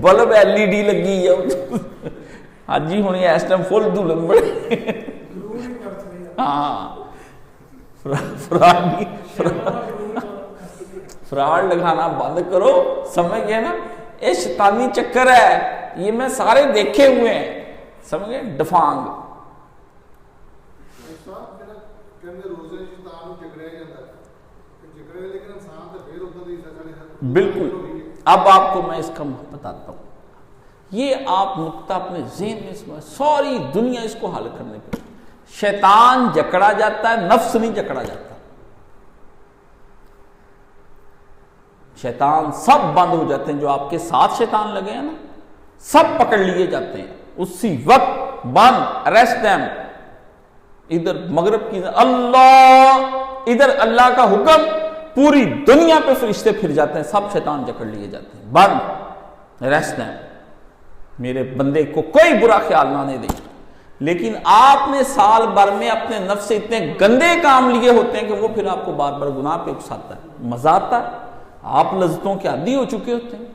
بلب LED لگی ہے حاجی ہونی اس ٹائم فل دلہن بڑے ہاں فراڈ لگانا بند کرو سمجھ گئے نا. یہ شیطانی چکر ہے یہ میں سارے دیکھے ہوئے ہیں سمجھ گئے. ڈفانگ بالکل. اب آپ کو میں اس کا بتاتا ہوں یہ آپ نقطہ اپنے ذہن میں سمجھ ساری دنیا اس کو حل کرنے کے شیطان جکڑا جاتا ہے نفس نہیں جکڑا جاتا. شیطان سب بند ہو جاتے ہیں جو آپ کے ساتھ شیطان لگے ہیں نا سب پکڑ لیے جاتے ہیں اسی وقت بند اریسٹ دیم. ادھر مغرب کی اللہ ادھر اللہ کا حکم پوری دنیا پہ فرشتے پھر جاتے ہیں سب شیطان جکڑ لیے جاتے ہیں بند اریسٹ دیم. میرے بندے کو کوئی برا خیال نہ آنے دیں. لیکن آپ نے سال بھر میں اپنے نفس سے اتنے گندے کام لیے ہوتے ہیں کہ وہ پھر آپ کو بار بار گناہ پہ اکساتا ہے. مزہ آتا ہے آپ لذتوں کے عادی ہو چکے ہوتے ہیں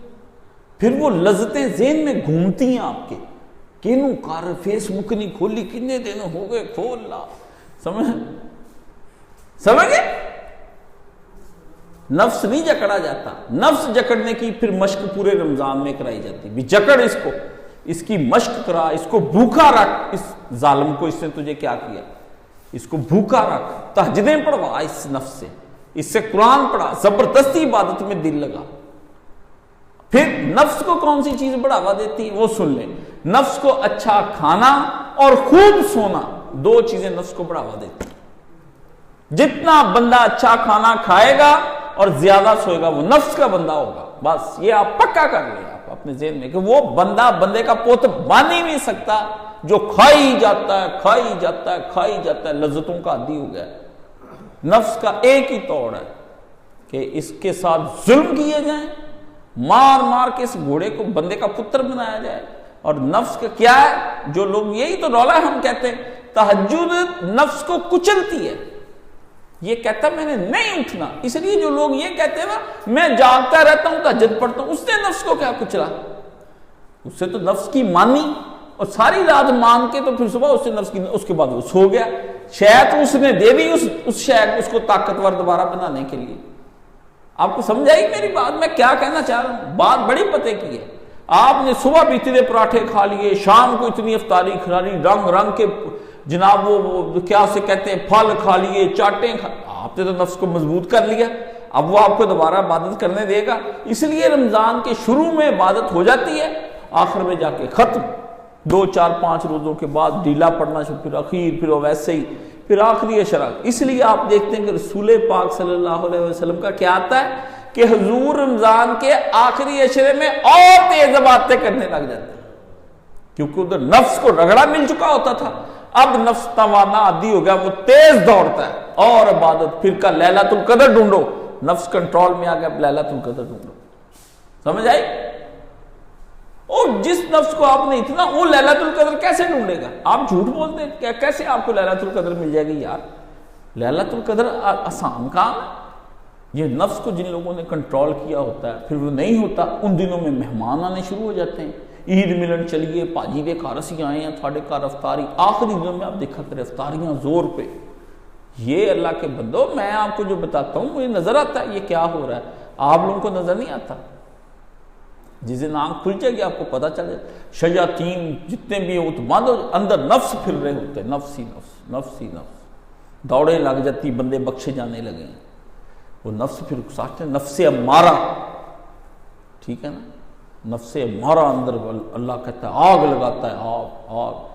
پھر وہ لذتیں ذہن میں گھومتی ہیں آپ کے، کینوں کار فیس بک نہیں کھولی، کتنے دن ہو گئے کھول لا، سمجھ گئے؟ نفس نہیں جکڑا جاتا، نفس جکڑنے کی پھر مشق پورے رمضان میں کرائی جاتی، بھی جکڑ اس کو، اس کی مشق کرا، اس کو بھوکا رکھ، اس ظالم کو، اس نے تجھے کیا کیا، اس کو بھوکا رکھ، تہجدیں پڑھوا اس نفس سے، اس سے قرآن پڑھا، زبردستی عبادت میں دل لگا۔ پھر نفس کو کون سی چیز بڑھاوا دیتی ہے وہ سن لیں، نفس کو اچھا کھانا اور خوب سونا، دو چیزیں نفس کو بڑھاوا دیتی ہیں۔ جتنا بندہ اچھا کھانا کھائے گا اور زیادہ سوئے گا وہ نفس کا بندہ ہوگا، بس یہ آپ پکا کر لیں آپ اپنے ذہن میں کہ وہ بندہ بندے کا پوت بن ہی نہیں سکتا جو کھائی جاتا ہے کھائی جاتا ہے کھائی جاتا ہے، لذتوں کا عادی ہو گیا ہے۔ نفس کا ایک ہی توڑ ہے کہ اس کے ساتھ ظلم کیے جائیں، مار مار کے اس گھوڑے کو بندے کا پتر بنایا جائے۔ اور نفس کا کیا ہے، جو لوگ، یہی تو رولا ہے، ہم کہتے ہیں تہجد نفس کو کچلتی ہے، یہ کہتا ہے میں نے نہیں اٹھنا، اس لیے جو لوگ یہ کہتے ہیں نا میں جاگتا رہتا ہوں تہجد پڑھتا ہوں، اس نے نفس کو کیا کچلا، اس سے تو نفس کی مانی اور ساری رات مان کے تو پھر صبح اس سے نفس کی، اس کے بعد وہ سو گیا، شاید اس نے دے دی اس شے اس کو طاقتور دوبارہ بنانے کے لیے۔ آپ کو سمجھ آئی میری بات، میں کیا کہنا چاہ رہا ہوں؟ بات بڑی پتے کی ہے۔ آپ نے صبح بھی اتنے پراٹھے کھا لیے، شام کو اتنی افطاری کھا لی، رنگ رنگ کے جناب وہ کیا اسے کہتے ہیں پھل کھا لیے، چاٹیں کھا، آپ نے تو نفس کو مضبوط کر لیا، اب وہ آپ کو دوبارہ عبادت کرنے دے گا؟ اس لیے رمضان کے شروع میں عبادت ہو جاتی ہے، آخر میں جا کے ختم، 2 4 5 روزوں کے بعد ڈھیلا پڑنا شروع، پھر اخیر، پھر ویسے ہی، پھر آخری اشراق۔ اس لیے آپ دیکھتے ہیں کہ رسول پاک صلی اللہ علیہ وسلم کا کیا آتا ہے کہ حضور رمضان کے آخری اشرے میں اور تیز عبادتیں کرنے لگ جاتے ہیں، کیونکہ ادھر نفس کو رگڑا مل چکا ہوتا تھا، اب نفس توانا عادی ہو گیا، وہ تیز دوڑتا ہے، اور عبادت۔ پھر کا لیلۃ القدر ڈھونڈو، نفس کنٹرول میں آ گیا، لیلۃ القدر ڈھونڈو، سمجھ آئی؟ اور جس نفس کو آپ نے اتنا، وہ لیلۃ القدر کیسے ڈھونڈے گا؟ آپ جھوٹ بولتے ہیں، کیسے آپ کو لیلۃ القدر مل جائے گی یار؟ لیلۃ القدر آسان کام ہے، یہ نفس کو جن لوگوں نے کنٹرول کیا ہوتا ہے، پھر وہ نہیں ہوتا، ان دنوں میں مہمان آنے شروع ہو جاتے ہیں، عید ملن چلیے، پاجی دے گھر اسی آئے ہیں، تھوڑے گھر افطاری، آخری دنوں میں آپ دیکھا کرے افطاریاں زور پہ۔ یہ اللہ کے بندو، میں آپ کو جو بتاتا ہوں مجھے نظر آتا ہے یہ کیا ہو رہا ہے، آپ لوگوں کو نظر نہیں آتا۔ جس دن آنکھ کھل جائے گی آپ کو پتہ چل جائے، شیاطین جتنے بھی ہیں وہ تو بند ہو، اندر نفس پھر رہے ہوتے ہیں، نفس ہی نفس، نفس ہی نفس، دوڑیں لگ جاتی، بندے بخشے جانے لگے ہیں، وہ نفس پھر ساٹھتے ہیں، نفس امارہ، ٹھیک ہے نا، نفس امارہ اندر اللہ کہتا ہے آگ لگاتا ہے، آگ آگ۔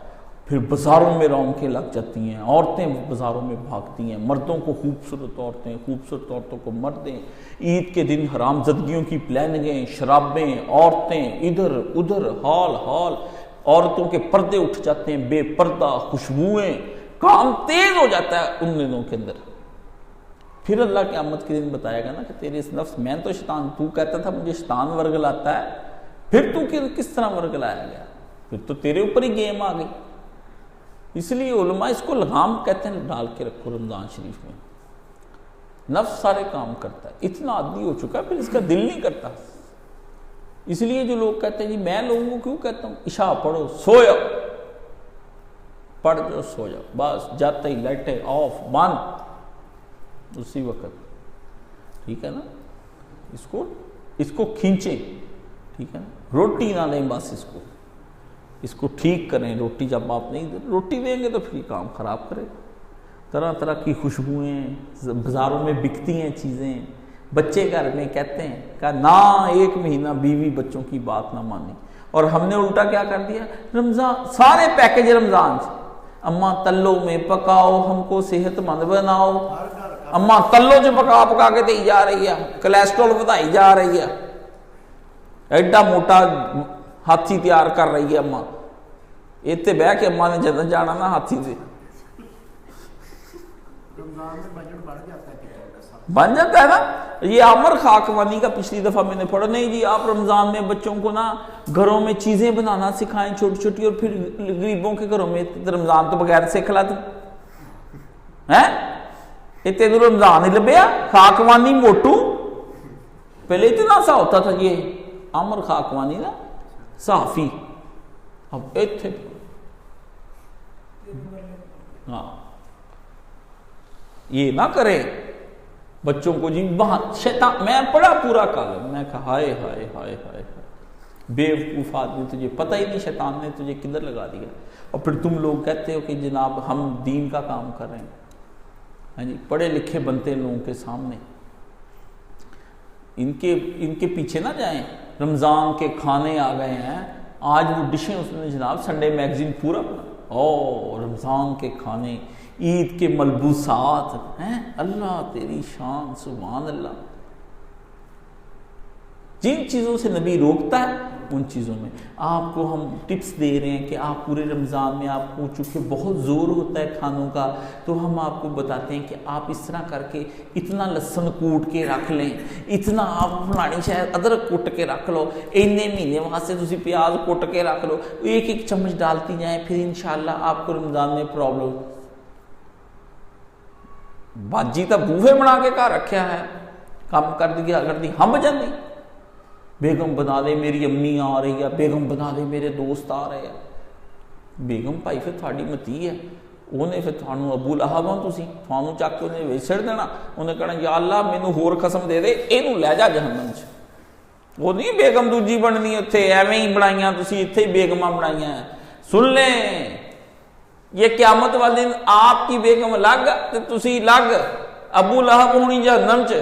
پھر بازاروں میں رونقیں لگ جاتی ہیں، عورتیں بازاروں میں بھاگتی ہیں، مردوں کو خوبصورت عورتیں، خوبصورت عورتوں کو مردیں، عید کے دن حرام زدگیوں کی پلاننگیں، شرابیں، عورتیں ادھر ادھر، حال حال، عورتوں کے پردے اٹھ جاتے ہیں، بے پردہ، خوشبوئیں، کام تیز ہو جاتا ہے ان دنوں کے اندر۔ پھر اللہ قیامت کے دن بتائے گا نا کہ تیرے اس نفس، میں تو شیطان، تو کہتا تھا مجھے شیطان ورگلاتا ہے، پھر تو کس طرح ورگلایا گیا؟ پھر تو تیرے اوپر ہی گیم آ گئی۔ اس لیے علماء اس کو لگام کہتے ہیں ڈال کے رکھو رمضان شریف میں، نفس سارے کام کرتا ہے، اتنا عادی ہو چکا ہے پھر اس کا دل نہیں کرتا۔ اس لیے جو لوگ کہتے ہیں جی میں لوگوں کو کیوں کہتا ہوں عشاء پڑھو، سو جاؤ، پڑھ جاؤ، سو جاؤ، بس جاتے ہی لائٹیں آف، بند، اسی وقت، ٹھیک ہے نا، اس کو کھینچیں، ٹھیک ہے نا، روٹی نہ دیں، بس اس کو ٹھیک کریں۔ روٹی جب آپ نہیں دیں، روٹی دیں گے تو پھر کام خراب کرے، طرح طرح کی خوشبوئیں، بازاروں میں بکتی ہیں چیزیں، بچے گھر میں کہتے ہیں کہ نہ 1 مہینہ بیوی بچوں کی بات نہ مانی، اور ہم نے الٹا کیا کر دیا، رمضان سارے پیکج رمضان سے، اماں تلو میں پکاؤ، ہم کو صحت مند بناؤ، اماں تلو جو پکا پکا کے دی جا رہی ہے، کولیسٹرول بڑھائی جا رہی ہے، ایڈا موٹا ہاتھی تیار کر رہی ہے اماں، اتنے بہ کے اماں نے جنت جانا نا ہاتھی سے، بن جاتا ہے نا۔ یہ عامر خاکوانی کا پچھلی دفعہ میں نے پڑھا، نہیں جی آپ رمضان میں بچوں کو نا گھروں میں چیزیں بنانا سکھائیں چھوٹی چھوٹی، اور پھر غریبوں کے گھروں میں رمضان تو بغیر سے کھلاتے ہیں، اتنے دور رمضان ہی لبیا، خاکوانی موٹو، پہلے اتنا سا ہوتا تھا یہ عامر خاکوانی نا صحافی، اب ایتھے ہاں یہ نہ کرے بچوں کو جی وہاں شیطان، میں پڑھا پورا کالم، میں کہا ہائے ہائے ہائے ہائے بے وقوف آدمی، تجھے پتہ ہی نہیں شیطان نے تجھے کدھر لگا دیا، اور پھر تم لوگ کہتے ہو کہ جناب ہم دین کا کام کر رہے ہیں. ہاں جی، پڑھے لکھے بنتے ہیں لوگوں کے سامنے، ان کے پیچھے نہ جائیں. رمضان کے کھانے آ گئے ہیں، آج وہ ڈشیں اس نے جناب سنڈے میگزین پورا او رمضان کے کھانے، عید کے ملبوسات ہیں، اللہ تیری شان، سبحان اللہ. جن چیزوں سے نبی روکتا ہے ان چیزوں میں آپ کو ہم ٹپس دے رہے ہیں کہ آپ پورے رمضان میں، آپ کو چونکہ بہت زور ہوتا ہے کھانوں کا، تو ہم آپ کو بتاتے ہیں کہ آپ اس طرح کر کے اتنا لہسن کوٹ کے رکھ لیں، اتنا آپ فلانی شاید ادرک کوٹ کے رکھ لو، اینے مہینے واسطے تسی پیاز کوٹ کے رکھ لو، ایک ایک چمچ ڈالتی جائیں، پھر انشاءاللہ آپ کو رمضان میں پرابلم. باجی تا بوفے بنا کے گھر رکھیا ہے، کام کر دیا کرتی ہم جاندی، بیگم بنا دے میری امی آ رہی ہے، بیگم بنا دے میرے دوست آ رہے ہیں. بیگم بھائی پھر تھوڑی متی ہے، انہیں پھر تھانوں ابو لہب ہوں تسی، تھانوں چک کے انہیں ویچ چھڑ دینا، انہیں کہنا یا اللہ مینوں ہور قسم دے دے، اینوں لے جا جہنم چ. وہ نہیں بیگم دوجی بننی اتھے ایویں ہی بنائیاں تسی، اتھے ہی بیگماں بنائیاں ہیں. سن لیں یہ قیامت والے دن آپ کی بیگم الگ تے تسی الگ، ابو لہب ہونی جہنم چ.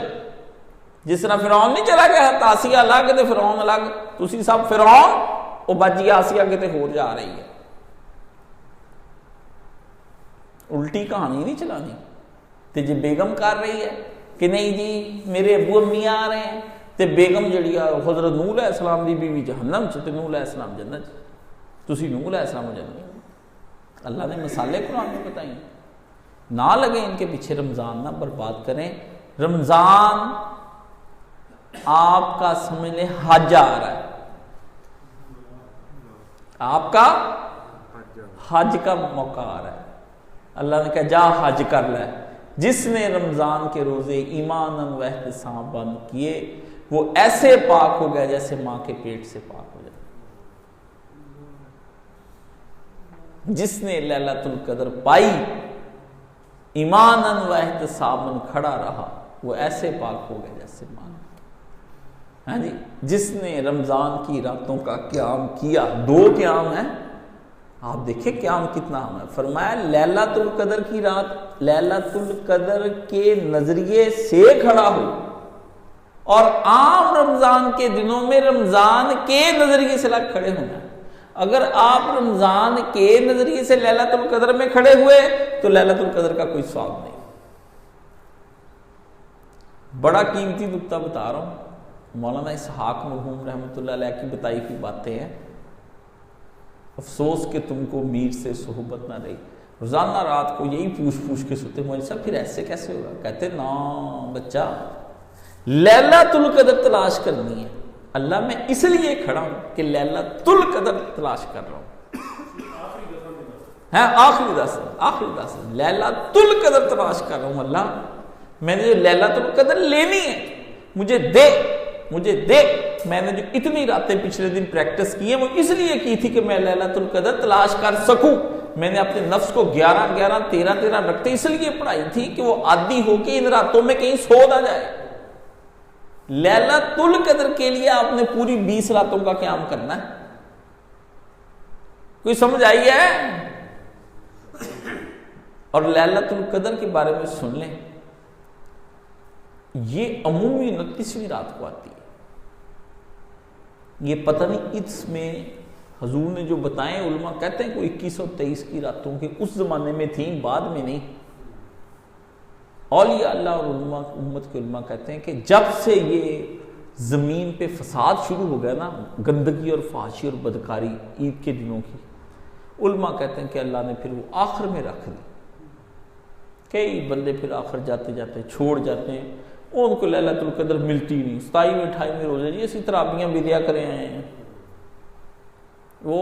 جس طرح فرعون نہیں چلا گیا ہے، آسیہ الگ تے فرعون الگ، تسی سب فرعون، وہ باجی آسیہ کتے ہور جا رہی ہے. الٹی کہانی نہیں چلانی. تے جی بیگم کر رہی ہے کہ نہیں جی میرے ابو امی آ رہے ہیں، تے بیگم جڑی ہے حضرت نوح علیہ السلام دی بیوی جہنم چ تے نوح علیہ السلام جنت چ، تسی نوح علیہ السلام جنت. اللہ نے مثالیں قرآن میں بتائیں. نہ لگے ان کے پیچھے، رمضان نہ برباد کریں. رمضان آپ کا سمجھ لیں حج آ رہا ہے، آپ کا حج کا موقع آ رہا ہے. اللہ نے کہا جا حج کر لے. جس نے رمضان کے روزے ایماناً و احتساباً کیے وہ ایسے پاک ہو گیا جیسے ماں کے پیٹ سے پاک ہو جائے. جس نے لیلۃ القدر پائی، ایماناً و احتساباً کھڑا رہا، وہ ایسے پاک ہو گیا جیسے ماں. ہاں جی، جس نے رمضان کی راتوں کا قیام کیا، 2 قیام ہیں، آپ دیکھیں قیام کتنا ہم ہے. فرمایا لیلۃ القدر کی رات لیلۃ القدر کے نظریے سے کھڑا ہو، اور عام رمضان کے دنوں میں رمضان کے نظریے سے لگ کھڑے ہونا. اگر آپ رمضان کے نظریے سے لیلۃ القدر میں کھڑے ہوئے تو لیلۃ القدر کا کوئی ثواب نہیں. بڑا قیمتی نکتہ بتا رہا ہوں، مولانا اسحاق مرحوم رحمۃ اللہ علیہ کی بتائی ہوئی باتیں ہیں. افسوس کہ تم کو میر سے صحبت نہ رہی. روزانہ رات کو یہی پوچھ کے سوتے، مجھے صاحب پھر ایسے کیسے ہوگا؟ کہتے نا بچہ لیلۃ القدر تلاش کرنی ہے. اللہ میں اس لیے کھڑا ہوں کہ لیلۃ القدر تلاش کر رہا ہوں. آخری دس لیلۃ القدر تلاش کر رہا ہوں. اللہ میں نے جو لیلۃ القدر لینی ہے مجھے دے. میں نے جو اتنی راتیں پچھلے دن پریکٹس کی ہے وہ اس لیے کی تھی کہ میں لیلۃ القدر تلاش کر سکوں. میں نے اپنے نفس کو 11 13 رکھتے اس لیے پڑھائی تھی کہ وہ عادی ہو کے ان راتوں میں کہیں سو نہ جائے. لیلۃ القدر کے لیے آپ نے پوری 20 راتوں کا قیام کرنا ہے. کوئی سمجھ آئی ہے؟ اور لیلۃ القدر کے بارے میں سن لیں، یہ عمومی 29ویں رات کو آتی ہے. یہ پتہ نہیں اس میں حضور نے جو بتائیں، علماء کہتے ہیں کوئی 21 اور 23 کی راتوں کے اس زمانے میں تھیں، بعد میں نہیں. اولیاء اللہ اور علماء امت کے علماء کہتے ہیں کہ جب سے یہ زمین پہ فساد شروع ہو گیا نا، گندگی اور فحاشی اور بدکاری عید کے دنوں کی، علماء کہتے ہیں کہ اللہ نے پھر وہ آخر میں رکھ دی. کئی بندے پھر آخر جاتے جاتے چھوڑ جاتے ہیں، ان کو لیلۃ القدر ملتی نہیں. 27 28 روزے جی اسی تراویحاں بھی دیا کرے آئے ہیں. وہ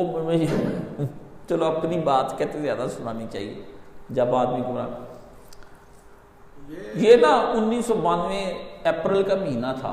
چلو اپنی بات کہتے زیادہ سنانی چاہیے جب آدمی کو. یہ نا 1992 اپریل کا مہینہ تھا،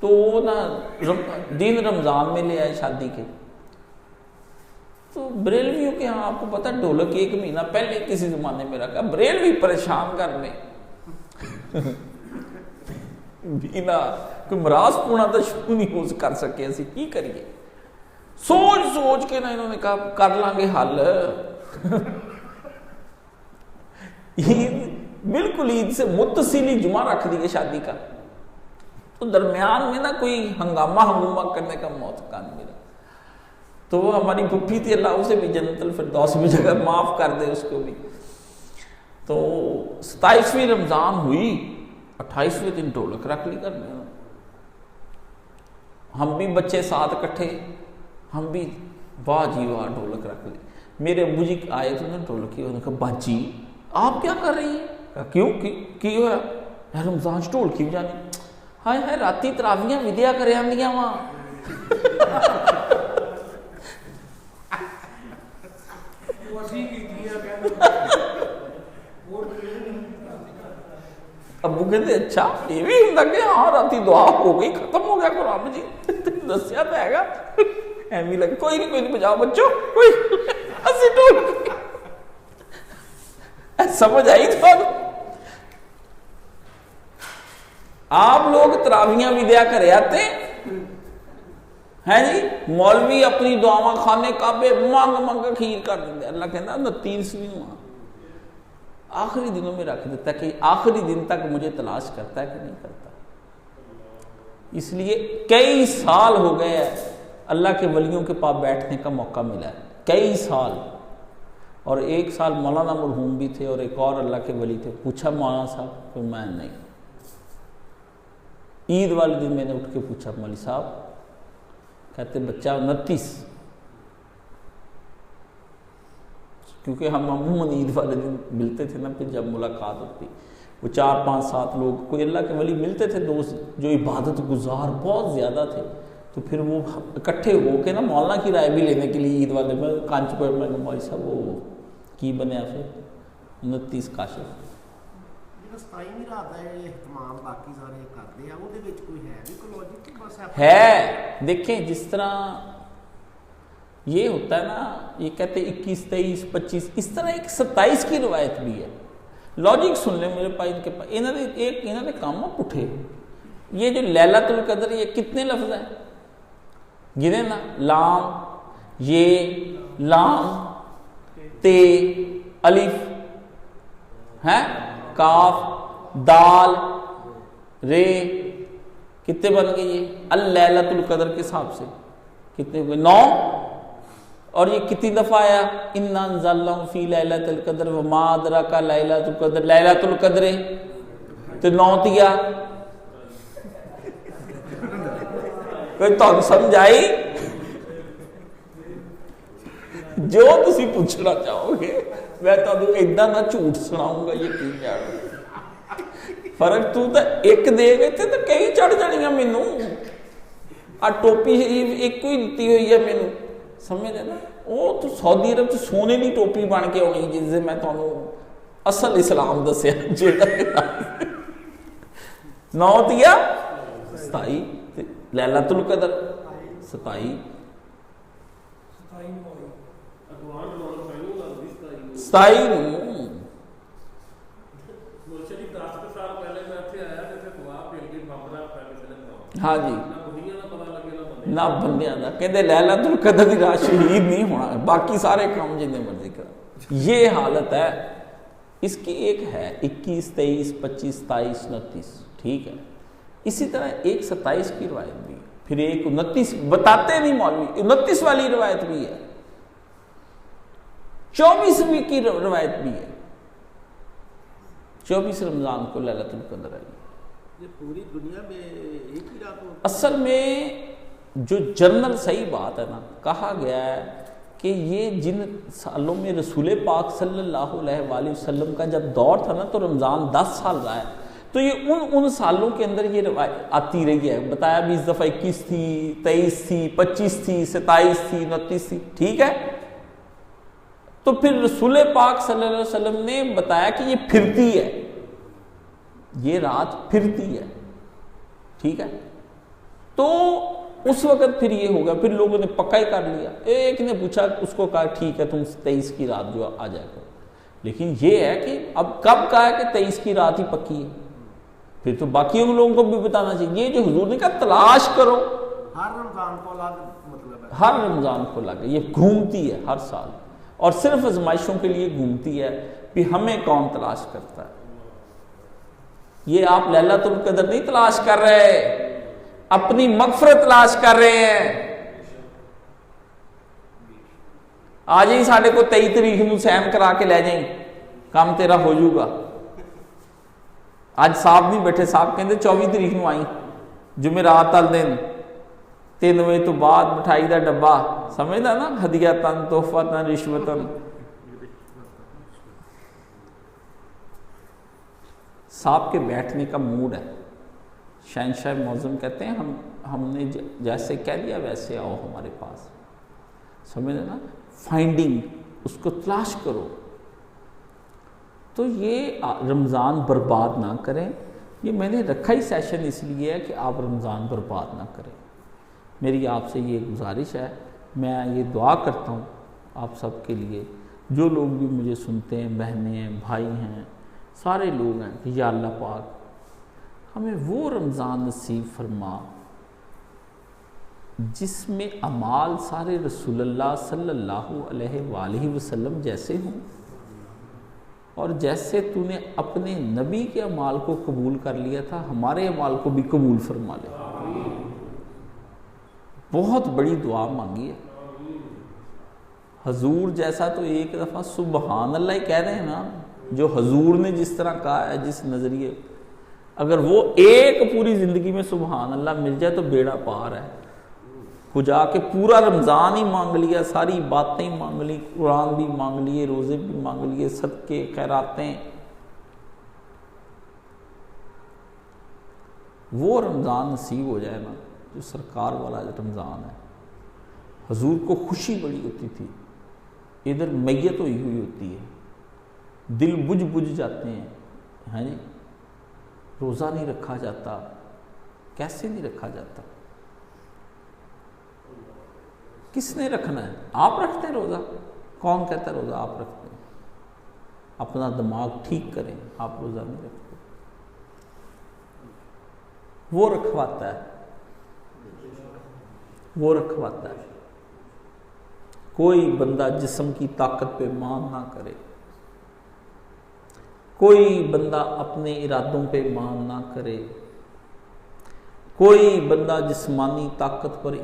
تو وہ نا دن رمضان میں لے آئے شادی کے. تو بریلویوں کے ہاں آپ کو پتا ڈھولک 1 مہینہ پہلے کسی زمانے میں رکھا, بریلوی پریشان کرنے بینا کوئی مراز پونا تو شروع نہیں ہو کر سکے, اسی کی کریے. سوچ سوچ کے نا انہوں نے کہا کر لیں گے حل. عید بالکل عید سے متصل ہی جمعہ رکھ دیے شادی کا, تو درمیان میں نا کوئی ہنگامہ کرنے کا موقع نہیں ملا. تو وہ ہماری پھپھی تھی, اللہ اسے بھی جنت الفردوس میں جگہ معاف کر دے اس کو بھی. تو 27ویں رمضان ہوئی, 28ویں دن ڈھولک رکھ لی کرنے. ہم بھی بچے ساتھ کٹھے, ہم بھی واہ جی واہ ڈھولک رکھ لی. میرے ابو جی آئے تو انہوں نے ڈھولک کی, انہوں نے کہا باجی آپ کیا کر رہی ہیں؟ کیوں کی ہوا؟ رمضان ڈھول کی جانی. ہائے ہائے راتی تراویاں ودیا کرے آندیاں وہاں. ابو کہتے اچھا یہ بھی ہوں کہ ہاں راتی دعا ہو گئی ختم ہو گیا قرآن جی دسیا تو ہے گا. ایویں لگے کوئی نہیں بجاؤ بچوں, کوئی سمجھ آئی تو آپ لوگ تراویاں ودیا کرے آتے ہیں جی, مولوی اپنی دعاواں خانے کعبے منگ کھیر کر دیں. اللہ کہنا 29ویں آخری دنوں میں رکھ دیتا ہے کہ آخری دن تک مجھے تلاش کرتا ہے کہ نہیں کرتا. اس لیے کئی سال ہو گئے ہیں اللہ کے ولیوں کے پاس بیٹھنے کا موقع ملا ہے, کئی سال. اور 1 سال مولانا مرحوم بھی تھے اور ایک اور اللہ کے ولی تھے. پوچھا مولانا صاحب, تو میں نہیں. عید والے دن میں نے اٹھ کے پوچھا مولوی صاحب, کہتے بچہ 29, کیونکہ ہم عموماً عید والے دن ملتے تھے نا, پھر جب ملاقات ہوتی وہ 4 5 7 لوگ کوئی اللہ کے ولی ملتے تھے دوست جو عبادت گزار بہت زیادہ تھے. تو پھر وہ اکٹھے ہو کے نا مولانا کی رائے بھی لینے کے لیے عید والے میں کانچ پر میں مولوی صاحب وہ کی بنیا پھر 29 کاشف ہے. دیکھیں جس طرح یہ ہوتا ہے نا, یہ کہتے 21 23 25, اس طرح ایک 27 کی روایت بھی ہے. لاجک سن لیں میرے پاس, ان کے پاس انہوں نے کام پٹھے. یہ جو لیلۃ القدر یہ کتنے لفظ ہیں گنے نا, لام, یہ لام, تے, الف ہے, کاف, دال, رے, کتنے بن گئے یہ اللیلۃ القدر کے حساب سے کتنے ہوئے 9. اور یہ کتنی دفعہ آیا انا انزلناہ فی لیلۃ القدر وما ادراک لیلۃ القدر, لیلۃ القدر تو 9 تیا. کوئی تو سمجھ آئی جو تسی پوچھنا چاہو گے میں تمہیں ایدا نہ جھوٹ سناؤں گا, یقین جاؤ. فرق تو ایک دے گئے تھے تو کئی چڑھ جانیاں مینوں. آ ٹوپی ایک ہی دتی ہوئی ہے مینوں, سمجھ ہے نا. وہ تو سعودی عرب سے سونے کی ٹوپی بن کے آنی جس سے میں تمہیں اصل اسلام دسیا. جیڑا 9 تیا 27, لیلۃ القدر 27 ہاں جی نہ بندیاں دا کہندے لیلۃ القدر دی رات شہید نہیں ہونا, باقی سارے کام جتنے مرضی کر. یہ حالت ہے اس کی. ایک ہے 21 23 25 27 29, ٹھیک ہے. اسی طرح ایک 27 کی روایت بھی ہے, پھر ایک 29 بتاتے نہیں مولوی, 29 والی روایت بھی ہے, 24ویں کی روایت بھی ہے. 24 رمضان کو لیلۃ القدر آئی. یہ پوری دنیا میں ایک ہی رات ہوتی ہے. اصل میں جو جنرل صحیح بات ہے نا, کہا گیا ہے کہ یہ جن سالوں میں رسول پاک صلی اللہ علیہ وآلہ وسلم کا جب دور تھا نا, تو رمضان 10 سال رہا ہے. تو یہ ان سالوں کے اندر یہ روایت آتی رہی ہے. بتایا بھی اس دفعہ 21 تھی, 23 تھی, 25 تھی, 27 تھی, 29 تھی, ٹھیک ہے. تو پھر رسول پاک صلی اللہ علیہ وسلم نے بتایا کہ یہ پھرتی ہے، یہ رات پھرتی ہے، ٹھیک ہے. تو اس وقت پھر یہ ہوگا، پھر لوگوں نے پکا ہی کر لیا. ایک نے پوچھا، اس کو کہا ٹھیک ہے تم 23 کی رات جو آ جائے گا، لیکن یہ ہے کہ اب کب کہا ہے کہ 23 کی رات ہی پکی ہے، پھر تو باقی لوگوں کو بھی بتانا چاہیے. یہ جو حضور نے کہا تلاش کرو، ہر رمضان کو الگ مطلب ہے، ہر رمضان کو لگے، یہ گھومتی ہے ہر سال، اور صرف آزمائشوں کے لیے گھومتی ہے کہ ہمیں کون تلاش کرتا ہے. یہ آپ لیلۃ القدر نہیں تلاش کر رہے، اپنی مغفرت تلاش کر رہے ہیں. آج ہی ساڑھے کو 23 تاریخ نو سین کرا کے لے جائیں، کام تیرا ہو جائے گا. آج صاحب نہیں بیٹھے، صاحب کہتے 24 تاریخ نو آئی جمعرات وال دن 3 بجے تو بعد مٹھائی دا ڈبا، سمجھدا نا، ہدیہ تن تحفہ تن رشوتن. صاحب کے بیٹھنے کا موڈ ہے. شہنشاہ معظم کہتے ہیں ہم نے جیسے کہہ دیا ویسے آؤ ہمارے پاس، سمجھ نا، فائنڈنگ، اس کو تلاش کرو. تو یہ رمضان برباد نہ کریں. یہ میں نے رکھا ہی سیشن اس لیے ہے کہ آپ رمضان برباد نہ کریں. میری آپ سے یہ گزارش ہے، میں یہ دعا کرتا ہوں آپ سب کے لیے، جو لوگ بھی مجھے سنتے ہیں، بہنیں ہیں، بھائی ہیں، سارے لوگ ہیں، کہ یا اللہ پاک ہمیں وہ رمضان نصیب فرما جس میں اعمال سارے رسول اللہ صلی اللہ علیہ وآلہ وسلم جیسے ہوں، اور جیسے تو نے اپنے نبی کے اعمال کو قبول کر لیا تھا، ہمارے اعمال کو بھی قبول فرما لے. بہت بڑی دعا مانگی ہے. حضور جیسا تو ایک دفعہ سبحان اللہ ہی کہہ رہے ہیں نا، جو حضور نے جس طرح کہا ہے، جس نظریے، اگر وہ ایک پوری زندگی میں سبحان اللہ مل جائے تو بیڑا پار ہے. کو جا کے پورا رمضان ہی مانگ لیا، ساری باتیں مانگ لی، قرآن بھی مانگ لیے، روزے بھی مانگ لیے، صدقے خیراتیں. وہ رمضان نصیب ہو جائے نا جو سرکار والا رمضان ہے. حضور کو خوشی بڑی ہوتی تھی، ادھر میت ہوئی ہوتی ہے، دل بجھ جاتے ہیں، ہاں جی، روزہ نہیں رکھا جاتا. کیسے نہیں رکھا جاتا؟ کس نے رکھنا ہے؟ آپ رکھتے ہیں روزہ؟ کون کہتا ہے روزہ آپ رکھتے ہیں؟ اپنا دماغ ٹھیک کریں، آپ روزہ نہیں رکھتے. وہ رکھواتا ہے، وہ رکھواتا ہے. کوئی بندہ جسم کی طاقت پہ مان نہ کرے، کوئی بندہ اپنے ارادوں پہ مان نہ کرے، کوئی بندہ جسمانی طاقت پر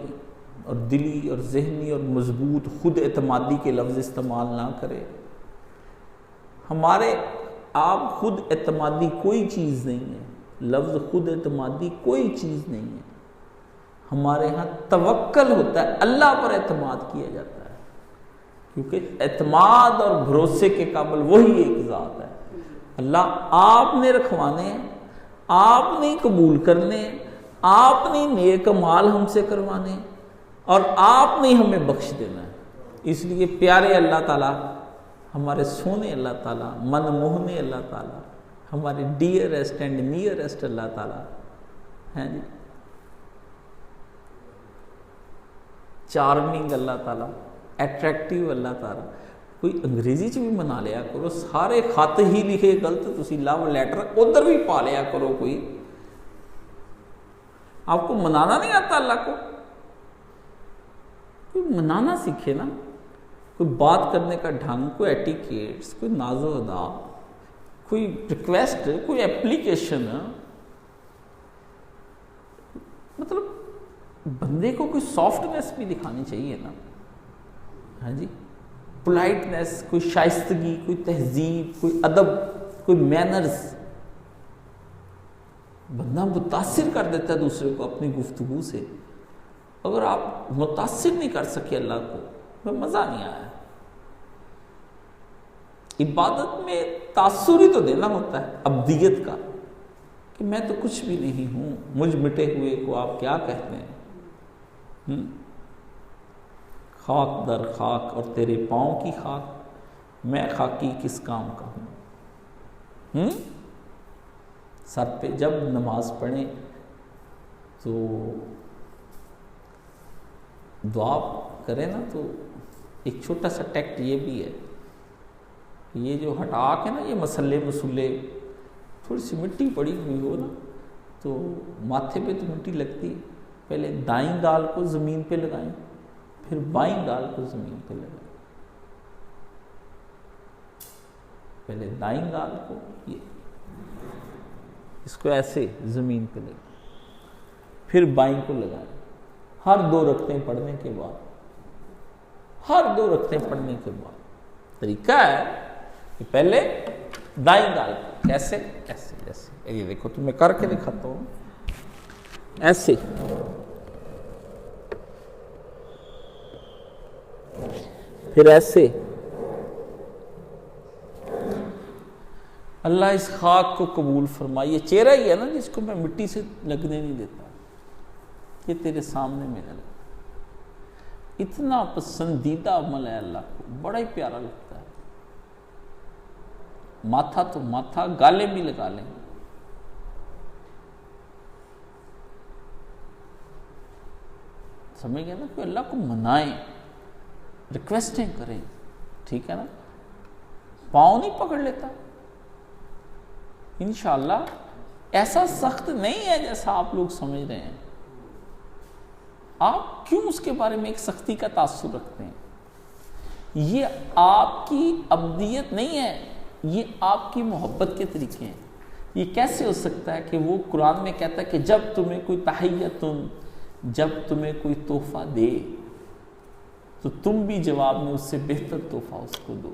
اور دلی اور ذہنی اور مضبوط خود اعتمادی کے لفظ استعمال نہ کرے. ہمارے آپ خود اعتمادی کوئی چیز نہیں ہے، لفظ خود اعتمادی کوئی چیز نہیں ہے. ہمارے ہاں توکل ہوتا ہے، اللہ پر اعتماد کیا جاتا ہے، کیونکہ اعتماد اور بھروسے کے قابل وہی ایک ذات ہے. اللہ آپ نے رکھوانے ہیں، آپ نے قبول کرنے ہیں، آپ نے نیک مال ہم سے کروانے ہیں، اور آپ نے ہمیں بخش دینا ہے. اس لیے پیارے اللہ تعالیٰ، ہمارے سونے اللہ تعالیٰ، من موہنے اللہ تعالیٰ، ہمارے ڈیئرسٹ اینڈ نیئرسٹ اللہ تعالیٰ ہیں جی، چارمنگ اللہ تعالیٰ، اٹریکٹیو اللہ تعالیٰ. کوئی انگریزی چ بھی منا لیا کرو، سارے خط ہی لکھے غلط، تسی لو لیٹر ادھر بھی پا لیا کرو. آپ کو منانا نہیں آتا اللہ کو؟ کوئی منانا سیکھے نا. کوئی بات کرنے کا ڈھنگ، کوئی ایٹیکیٹس، کوئی ناز و ادا، کوئی ریکویسٹ، کوئی اپلیکیشن. مطلب بندے کو کوئی سافٹنیس بھی دکھانی چاہیے نا، ہاں جی، پولائٹنیس، کوئی شائستگی، کوئی تہذیب، کوئی ادب، کوئی مینرز. بندہ متاثر کر دیتا ہے دوسرے کو اپنی گفتگو سے. اگر آپ متاثر نہیں کر سکے اللہ کو تو مزہ نہیں آیا. عبادت میں تاثر ہی تو دینا ہوتا ہے ابدیت کا، کہ میں تو کچھ بھی نہیں ہوں، مجھ مٹے ہوئے کو آپ کیا کہتے ہیں؟ خاک در خاک اور تیرے پاؤں کی خاک. میں خاکی کس کام کا ہوں؟ سر پہ جب نماز پڑھیں تو دعا کریں نا، تو ایک چھوٹا سا ٹیکٹ یہ بھی ہے کہ یہ جو ہٹا کے نا یہ مسلے تھوڑی سی مٹی پڑی ہوئی ہو نا، تو ماتھے پہ تو مٹی لگتی ہے، پہلے دائیں گال کو زمین پہ لگائیں، پھر بائیں گال کو زمین پہ لگائیں، پہلے دائیں گال کو یہ اس کو ایسے زمین پہ لگائیں، پھر بائیں کو لگائیں، ہر 2 رکعتیں پڑھنے کے بعد طریقہ ہے کہ پہلے دائیں گال کیسے ایسے، یہ دیکھو تو میں کر کے دکھاتا ہوں، ایسے پھر ایسے۔ اللہ اس خاک کو قبول فرمائے، یہ چہرہ ہی ہے نا جس کو میں مٹی سے لگنے نہیں دیتا، یہ تیرے سامنے میرا لگتا، اتنا پسندیدہ عمل ہے اللہ کو، بڑا ہی پیارا لگتا ہے۔ ماتھا تو ماتھا، گالیں بھی لگا لیں، سمجھ گئے نا، کہ اللہ کو منائیں، ریکویسٹیں کریں، ٹھیک ہے نا، پاؤں نہیں پکڑ لیتا انشاءاللہ، ایسا سخت نہیں ہے جیسا آپ لوگ سمجھ رہے ہیں۔ آپ کیوں اس کے بارے میں ایک سختی کا تاثر رکھتے ہیں؟ یہ آپ کی ابدیت نہیں ہے، یہ آپ کی محبت کے طریقے ہیں۔ یہ کیسے ہو سکتا ہے کہ وہ قرآن میں کہتا ہے کہ جب تمہیں کوئی تحیتن، جب تمہیں کوئی تحفہ دے تو تم بھی جواب میں اس سے بہتر تحفہ اس کو دو۔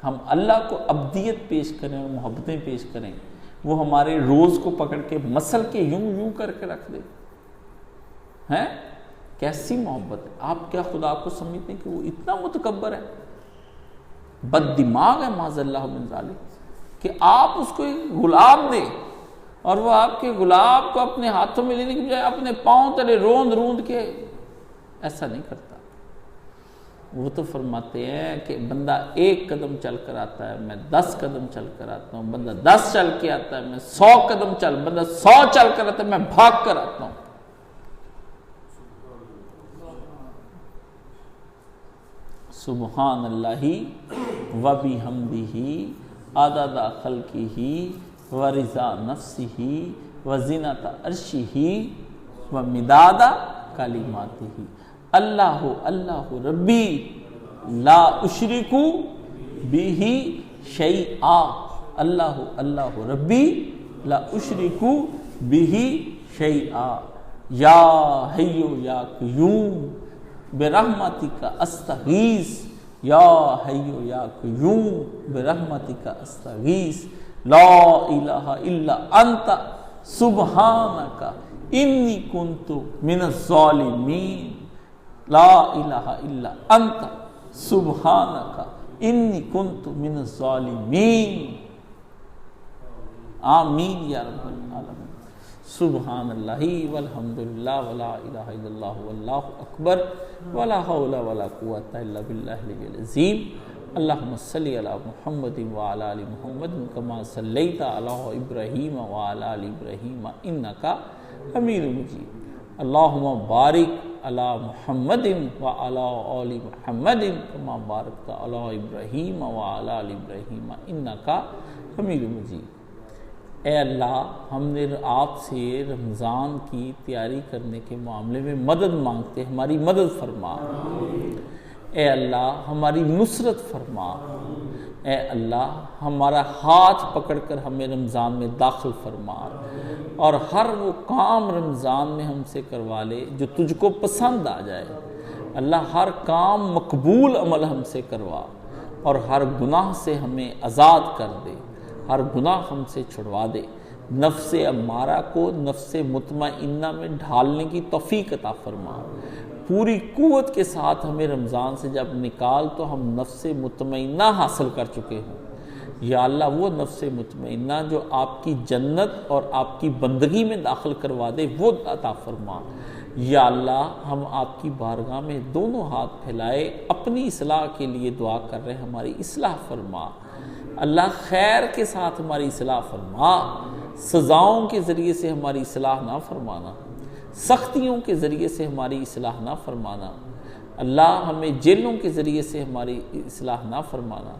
ہم اللہ کو ابدیت پیش کریں اور محبتیں پیش کریں، وہ ہمارے روز کو پکڑ کے مسل کے یوں کر کے رکھ دے، ہیں کیسی محبت ہے۔ آپ کیا خدا کو سمجھتے ہیں کہ وہ اتنا متکبر ہے، بد دماغ ہے معاذ اللہ من ذالک، کہ آپ اس کو ایک گلاب دیں اور وہ آپ کے گلاب کو اپنے ہاتھوں میں لینے کی بجائے اپنے پاؤں تلے روند کے، ایسا نہیں کرتا۔ وہ تو فرماتے ہیں کہ بندہ 1 قدم چل کر آتا ہے، میں 10 قدم چل کر آتا ہوں، بندہ 10 چل کے آتا ہے، میں 100 قدم بندہ 100 چل کر آتا ہے، میں بھاگ کر آتا ہوں۔ سبحان اللہ و بحمدہ عدد خلقہ و رضا نفسہ و زینت عرشہ و مداد کلماتہ۔ اللہ اللہ ربی لا اشرک بہ شیئا، اللہ اللہ ربی لا اشرک بہ شیئا، یا حی یا قیوم برحمتک استغیث، یا حی یا قیوم برحمتک استغیث، لا الہ الا انت سبحانک انی کنت من الظالمین، لا الہ الا انت سبحانک انی کنت من الظالمین۔ آمین یا رب العالمین۔ سبحان اللہ والحمدللہ ولا الہ الا اللہ واللہ اکبر ولا حول ولا قوة الا باللہ العلی العظیم۔ اللہم صلی علی محمد وعلی آل محمد کما صلیت علی ابراہیم وعلی آل ابراہیم انکا حمید مجید۔ اللہم بارک علی محمد وعلی آل محمد کما بارکت علی ابراہیم وعلی آل ابراہیم انکا حمید مجید۔ اے اللہ، ہم نے آپ سے رمضان کی تیاری کرنے کے معاملے میں مدد مانگتے، ہماری مدد فرما۔ اے اللہ ہماری نصرت فرما۔ اے اللہ ہمارا ہاتھ پکڑ کر ہمیں رمضان میں داخل فرما، اور ہر وہ کام رمضان میں ہم سے کروا لے جو تجھ کو پسند آ جائے۔ اللہ ہر کام مقبول عمل ہم سے کروا، اور ہر گناہ سے ہمیں آزاد کر دے، ہر گناہ ہم سے چھڑوا دے۔ نفس امارہ کو نفس مطمئنہ میں ڈھالنے کی توفیق عطا فرما۔ پوری قوت کے ساتھ ہمیں رمضان سے جب نکال تو ہم نفس مطمئنہ حاصل کر چکے ہوں۔ یا اللہ وہ نفس مطمئنہ جو آپ کی جنت اور آپ کی بندگی میں داخل کروا دے وہ عطا فرما۔ یا اللہ ہم آپ کی بارگاہ میں دونوں ہاتھ پھیلائے اپنی اصلاح کے لیے دعا کر رہے ہیں، ہماری اصلاح فرما اللہ، خیر کے ساتھ ہماری اصلاح فرما، سزاؤں کے ذریعے سے ہماری اصلاح نہ فرمانا، سختیوں کے ذریعے سے ہماری اصلاح نہ فرمانا اللہ، ہمیں جیلوں کے ذریعے سے ہماری اصلاح نہ فرمانا،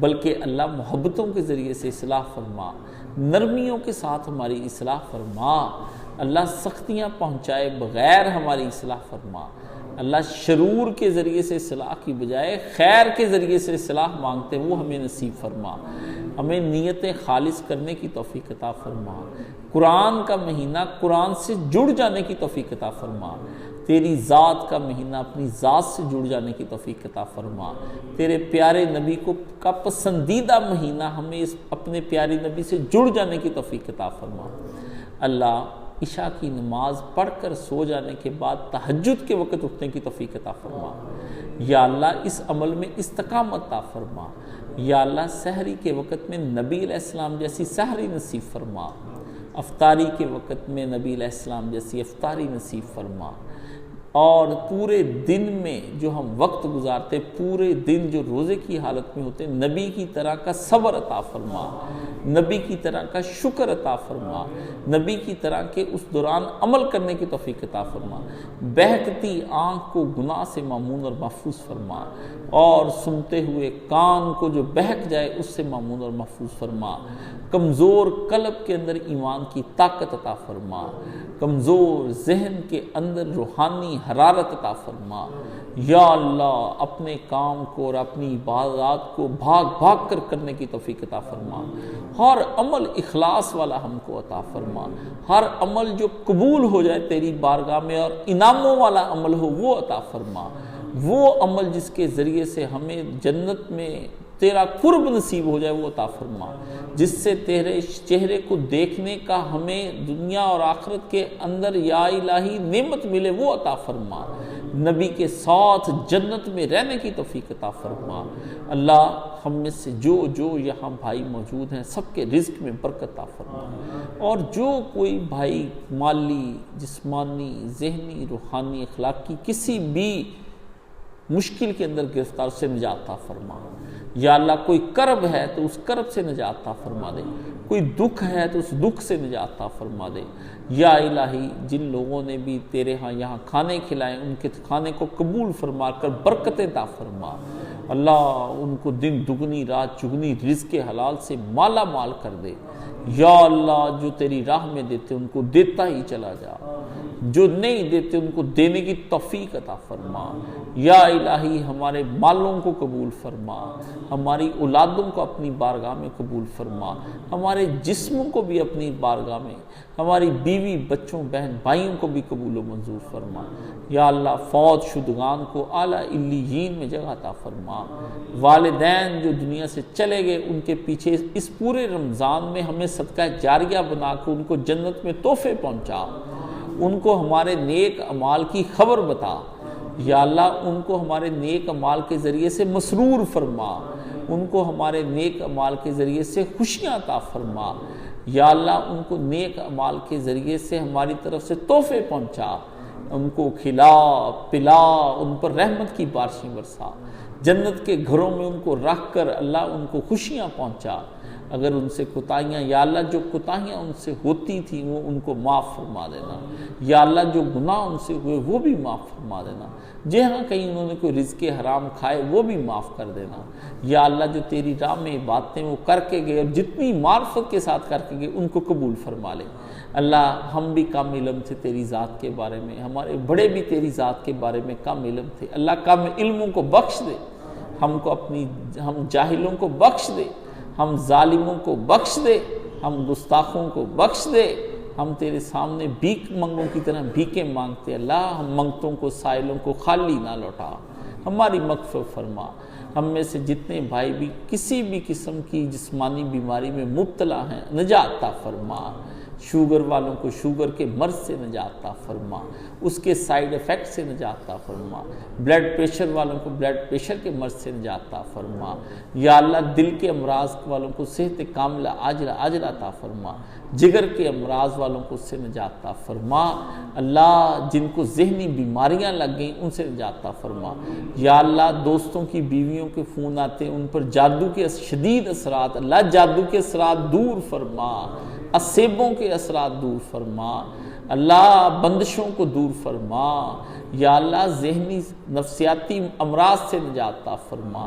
بلکہ اللہ محبتوں کے ذریعے سے اصلاح فرما، نرمیوں کے ساتھ ہماری اصلاح فرما اللہ، سختیاں پہنچائے بغیر ہماری اصلاح فرما اللہ، شرور کے ذریعے سے اصلاح کی بجائے خیر کے ذریعے سے اصلاح مانگتے وہ ہمیں نصیب فرما، ہمیں نیتیں خالص کرنے کی توفیق عطا فرما، قرآن کا مہینہ قرآن سے جڑ جانے کی توفیق عطا فرما، تیری ذات کا مہینہ اپنی ذات سے جڑ جانے کی توفیق عطا فرما، تیرے پیارے نبی کا پسندیدہ مہینہ ہمیں اپنے پیارے نبی سے جڑ جانے کی توفیق عطا فرما اللہ، عشاء کی نماز پڑھ کر سو جانے کے بعد تہجد کے وقت اٹھنے کی توفیق عطا فرما یا اللہ، اس عمل میں استقامت عطا فرما یا اللہ، سحری کے وقت میں نبی علیہ السلام جیسی سحری نصیب فرما، افطاری کے وقت میں نبی علیہ السلام جیسی افطاری نصیب فرما، اور پورے دن میں جو ہم وقت گزارتے، پورے دن جو روزے کی حالت میں ہوتے، نبی کی طرح کا صبر عطا فرما، نبی کی طرح کا شکر عطا فرما، نبی کی طرح کے اس دوران عمل کرنے کی توفیق عطا فرما، بہکتی آنکھ کو گناہ سے مامون اور محفوظ فرما، اور سنتے ہوئے کان کو جو بہک جائے اس سے مامون اور محفوظ فرما، کمزور قلب کے اندر ایمان کی طاقت عطا فرما، کمزور ذہن کے اندر روحانی حرارت عطا فرما یا اللہ، اپنے کام کو اور اپنی عبادات کو بھاگ بھاگ کر کرنے کی توفیق عطا فرما، ہر عمل اخلاص والا ہم کو عطا فرما، ہر عمل جو قبول ہو جائے تیری بارگاہ میں اور انعاموں والا عمل ہو وہ عطا فرما، وہ عمل جس کے ذریعے سے ہمیں جنت میں تیرا قرب نصیب ہو جائے وہ عطا فرما، جس سے تیرے چہرے کو دیکھنے کا ہمیں دنیا اور آخرت کے اندر یا الہی نعمت ملے وہ عطا فرما، نبی کے ساتھ جنت میں رہنے کی توفیق عطا فرما اللہ، ہم میں سے جو یہاں بھائی موجود ہیں سب کے رزق میں برکت عطا فرما، اور جو کوئی بھائی مالی، جسمانی، ذہنی، روحانی، اخلاقی کسی بھی مشکل کے اندر گرفتار سے نجات عطا فرما یا اللہ، کوئی کرب ہے تو اس کرب سے نجات عطا فرما دے، کوئی دکھ ہے تو اس دکھ سے نجات عطا فرما دے یا الہی، جن لوگوں نے بھی تیرے ہاں یہاں کھانے کھلائے ان کے کھانے کو قبول فرما کر برکتیں عطا فرما اللہ، ان کو دن دگنی رات چگنی رزق حلال سے مالا مال کر دے یا اللہ، جو تیری راہ میں دیتے ان کو دیتا ہی چلا جا، جو نہیں دیتے ان کو دینے کی توفیق عطا فرما یا الہی، ہمارے مالوں کو قبول فرما، ہماری اولادوں کو اپنی بارگاہ میں قبول فرما، ہمارے جسموں کو بھی اپنی بارگاہ میں، ہماری بیوی بچوں بہن بھائیوں کو بھی قبول و منظور فرما یا اللہ، فوت شدگان کو اعلیٰ علیین میں جگہ عطا فرما، والدین جو دنیا سے چلے گئے ان کے پیچھے اس پورے رمضان میں ہمیں صدقہ جاریہ بنا کے ان کو جنت میں تحفے پہنچا، ان کو ہمارے نیک اعمال کی خبر بتا یا اللہ، ان کو ہمارے نیک اعمال کے ذریعے سے مسرور فرما، ان کو ہمارے نیک اعمال کے ذریعے سے خوشیاں عطا فرما یا اللہ، ان کو نیک اعمال کے ذریعے سے ہماری طرف سے تحفے پہنچا، ان کو کھلا پلا، ان پر رحمت کی بارشیں برسا، جنت کے گھروں میں ان کو رکھ کر اللہ ان کو خوشیاں پہنچا، اگر ان سے کوتاہیاں یا اللہ جو کوتاہیاں ان سے ہوتی تھیں وہ ان کو معاف فرما دینا یا اللہ، جو گناہ ان سے ہوئے وہ بھی معاف فرما دینا، جہاں کہیں انہوں نے کوئی رزق حرام کھائے وہ بھی معاف کر دینا یا اللہ، جو تیری راہ میں باتیں وہ کر کے گئے اور جتنی معرفت کے ساتھ کر کے گئے ان کو قبول فرما لے اللہ، ہم بھی کم علم تھے تیری ذات کے بارے میں، ہمارے بڑے بھی تیری ذات کے بارے میں کم علم تھے اللہ، کم علموں کو بخش دے، ہم جاہلوں کو بخش دے، ہم ظالموں کو بخش دے، ہم گستاخوں کو بخش دے، ہم تیرے سامنے بھیک منگوں کی طرح بھیکیں مانگتے اللہ، ہم منگتوں کو سائلوں کو خالی نہ لوٹا، ہماری مغفرت فرما، ہم میں سے جتنے بھائی بھی کسی بھی قسم کی جسمانی بیماری میں مبتلا ہیں نجات عطا فرما، شوگر والوں کو شوگر کے مرض سے نجات عطا فرما، اس کے سائیڈ ایفیکٹ سے نجات عطا فرما، بلڈ پریشر والوں کو بلڈ پریشر کے مرض سے نجات عطا فرما، یا اللہ دل کے امراض والوں کو صحت کاملہ عاجلہ عطا فرما، جگر کے امراض والوں کو اس سے نجات عطا فرما، اللہ جن کو ذہنی بیماریاں لگ گئیں ان سے نجات عطا فرما، یا اللہ دوستوں کی بیویوں کے فون آتے ہیں ان پر جادو کے شدید اثرات، اللہ جادو کے اثرات دور فرما، اسیبوں کے اثرات دور فرما، اللہ بندشوں کو دور فرما، یا اللہ ذہنی نفسیاتی امراض سے نجات عطا فرما،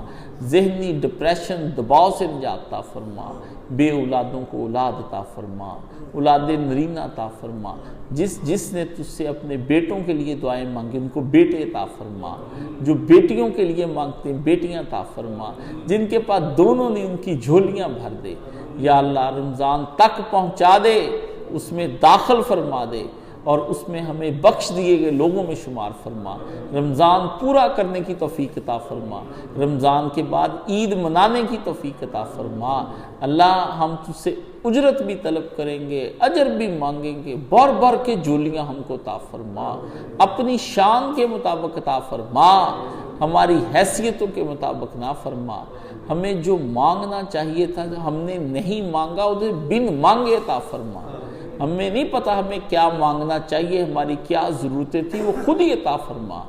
ذہنی ڈپریشن دباؤ سے نجات عطا فرما، بے اولادوں کو اولاد عطا فرما، اولاد نرینہ عطا فرما، جس نے تجھ سے اپنے بیٹوں کے لیے دعائیں مانگی ان کو بیٹے عطا فرما، جو بیٹیوں کے لیے مانگتے ہیں بیٹیاں عطا فرما، جن کے پاس دونوں نے ان کی جھولیاں بھر دے، یا اللہ رمضان تک پہنچا دے، اس میں داخل فرما دے اور اس میں ہمیں بخش دیے گئے لوگوں میں شمار فرما، رمضان پورا کرنے کی توفیق عطا فرما، رمضان کے بعد عید منانے کی توفیق عطا فرما، اللہ ہم تجھ سے اجرت بھی طلب کریں گے، اجر بھی مانگیں گے، بھر بھر کے جولیاں ہم کو عطا فرما، اپنی شان کے مطابق عطا فرما، ہماری حیثیتوں کے مطابق نہ فرما، ہمیں جو مانگنا چاہیے تھا ہم نے نہیں مانگا اسے بن مانگے عطا فرما، ہمیں نہیں پتا ہمیں کیا مانگنا چاہیے، ہماری کیا ضرورتیں تھی وہ خود ہی عطا فرما،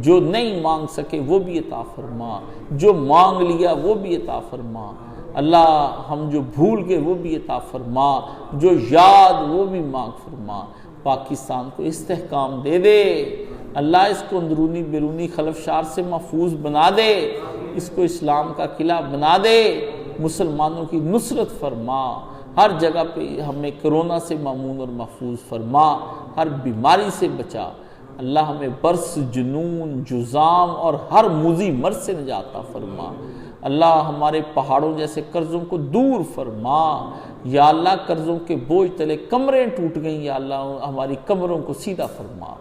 جو نہیں مانگ سکے وہ بھی عطا فرما، جو مانگ لیا وہ بھی عطا فرما، اللہ ہم جو بھول گئے وہ بھی عطا فرما، جو یاد وہ بھی مانگ فرما، پاکستان کو استحکام دے دے، اللہ اس کو اندرونی بیرونی خلفشار سے محفوظ بنا دے، اس کو اسلام کا قلعہ بنا دے، مسلمانوں کی نصرت فرما، ہر جگہ پہ ہمیں کرونا سے مامون اور محفوظ فرما، ہر بیماری سے بچا، اللہ ہمیں برس جنون جزام اور ہر موذی مرض سے نجات عطا فرما، اللہ ہمارے پہاڑوں جیسے قرضوں کو دور فرما، یا اللہ قرضوں کے بوجھ تلے کمریں ٹوٹ گئیں، یا اللہ ہماری کمروں کو سیدھا فرما،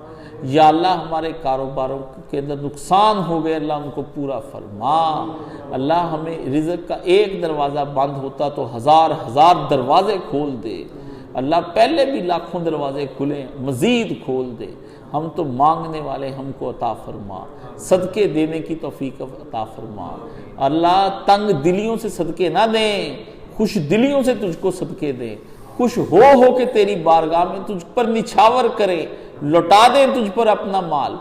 یا اللہ ہمارے کاروباروں کے اندر نقصان ہو گئے اللہ ان کو پورا فرما، اللہ ہمیں رزق کا ایک دروازہ بند ہوتا تو ہزار دروازے کھول دے، اللہ پہلے بھی لاکھوں دروازے کھلے مزید کھول دے، ہم تو مانگنے والے ہم کو عطا فرما، صدقے دینے کی توفیق عطا فرما، اللہ تنگ دلیوں سے صدقے نہ دیں، خوش دلیوں سے تجھ کو صدقے دیں، خوش ہو کے تیری بارگاہ میں تجھ پر نچھاور کرے، لوٹا دیں تجھ پر اپنا مال،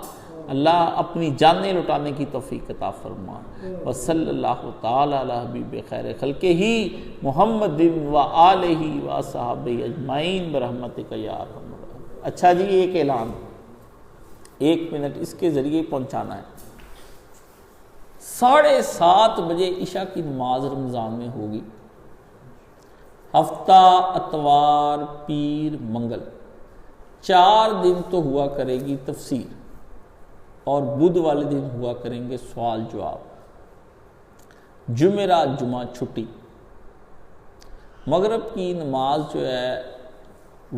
اللہ اپنی جانیں لوٹانے کی توفیق عطا فرما، وصلی اللہ تعالی علی حبیب خیر خلقہ محمد و آلہ و صحابہ اجمعین برحمتک یا ارحم الراحمین۔ اچھا جی ایک اعلان 1 منٹ اس کے ذریعے پہنچانا ہے، 7:30 بجے عشاء کی نماز رمضان میں ہوگی، ہفتہ اتوار پیر منگل 4 دن تو ہوا کرے گی تفسیر، اور بدھ والے دن ہوا کریں گے سوال جواب، جمعرات جمعہ چھٹی، مغرب کی نماز جو ہے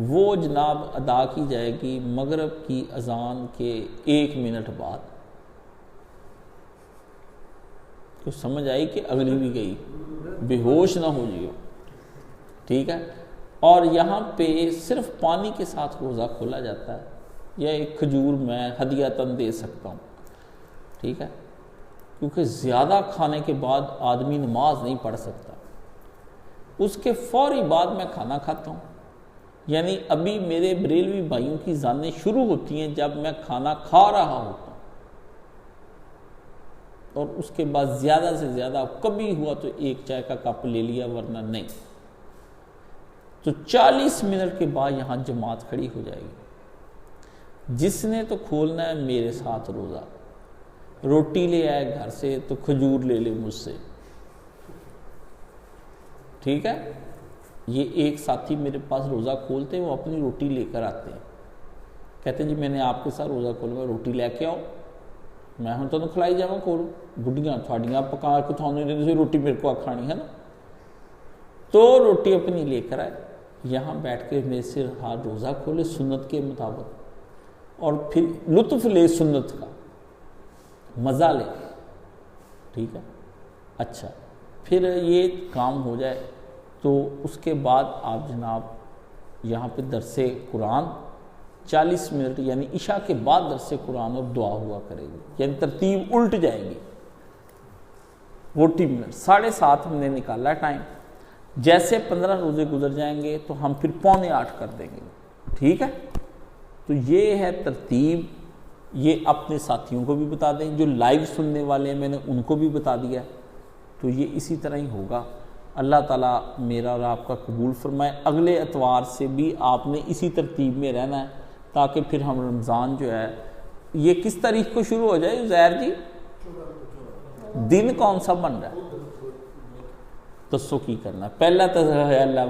وہ جناب ادا کی جائے گی مغرب کی اذان کے 1 منٹ بعد، کچھ سمجھ آئی کہ اگلی بھی گئی، بے ہوش نہ ہو جائے، ٹھیک ہے، اور یہاں پہ صرف پانی کے ساتھ روزہ کھولا جاتا ہے، یا ایک کھجور میں ہدیۃً دے سکتا ہوں، ٹھیک ہے، کیونکہ زیادہ کھانے کے بعد آدمی نماز نہیں پڑھ سکتا، اس کے فوری بعد میں کھانا کھاتا ہوں، یعنی ابھی میرے بریلوی بھائیوں کی زانیں شروع ہوتی ہیں جب میں کھانا کھا رہا ہوتا ہوں، اور اس کے بعد زیادہ سے زیادہ کبھی ہوا تو 1 چائے کا کپ لے لیا ورنہ نہیں، تو 40 منٹ کے بعد یہاں جماعت کھڑی ہو جائے گی، جس نے تو کھولنا ہے میرے ساتھ روزہ، روٹی لے آئے گھر سے تو کھجور لے لے مجھ سے، ٹھیک ہے، یہ ایک ساتھی میرے پاس روزہ کھولتے ہیں، وہ اپنی روٹی لے کر آتے ہیں، کہتے ہیں جی میں نے آپ کے ساتھ روزہ کھولا، روٹی لے کے آؤ، میں ہوں تو کھلائی جاواں کھولو، گڈیاں تھوڑیاں پکا کے تھانوں دے روٹی میرے کو کھانی ہے نا، تو روٹی اپنی لے کر آئے، یہاں بیٹھ کے میرے سے ہاتھ روزہ کھولے سنت کے مطابق، اور پھر لطف لے سنت کا، مزہ لے، ٹھیک ہے، اچھا پھر یہ کام ہو جائے تو اس کے بعد آپ جناب یہاں پہ درس قرآن 40 منٹ یعنی عشاء کے بعد درس قرآن اور دعا ہوا کرے گی، یعنی ترتیب الٹ جائے گی۔ 40 منٹ 7:30 ہم نے نکالا ٹائم، جیسے 15 روزے گزر جائیں گے تو ہم پھر 7:45 کر دیں گے، ٹھیک ہے؟ تو یہ ہے ترتیب، یہ اپنے ساتھیوں کو بھی بتا دیں، جو لائیو سننے والے ہیں میں نے ان کو بھی بتا دیا، تو یہ اسی طرح ہی ہوگا۔ اللہ تعالیٰ میرا اور آپ کا قبول فرمائے۔ اگلے اتوار سے بھی آپ نے اسی ترتیب میں رہنا ہے، تاکہ پھر ہم رمضان جو ہے یہ کس تاریخ کو شروع ہو جائے زہر جی؟ دن کون سا بن رہا ہے؟ تسو کی کرنا ہے؟ پہلا تو ہے اللہ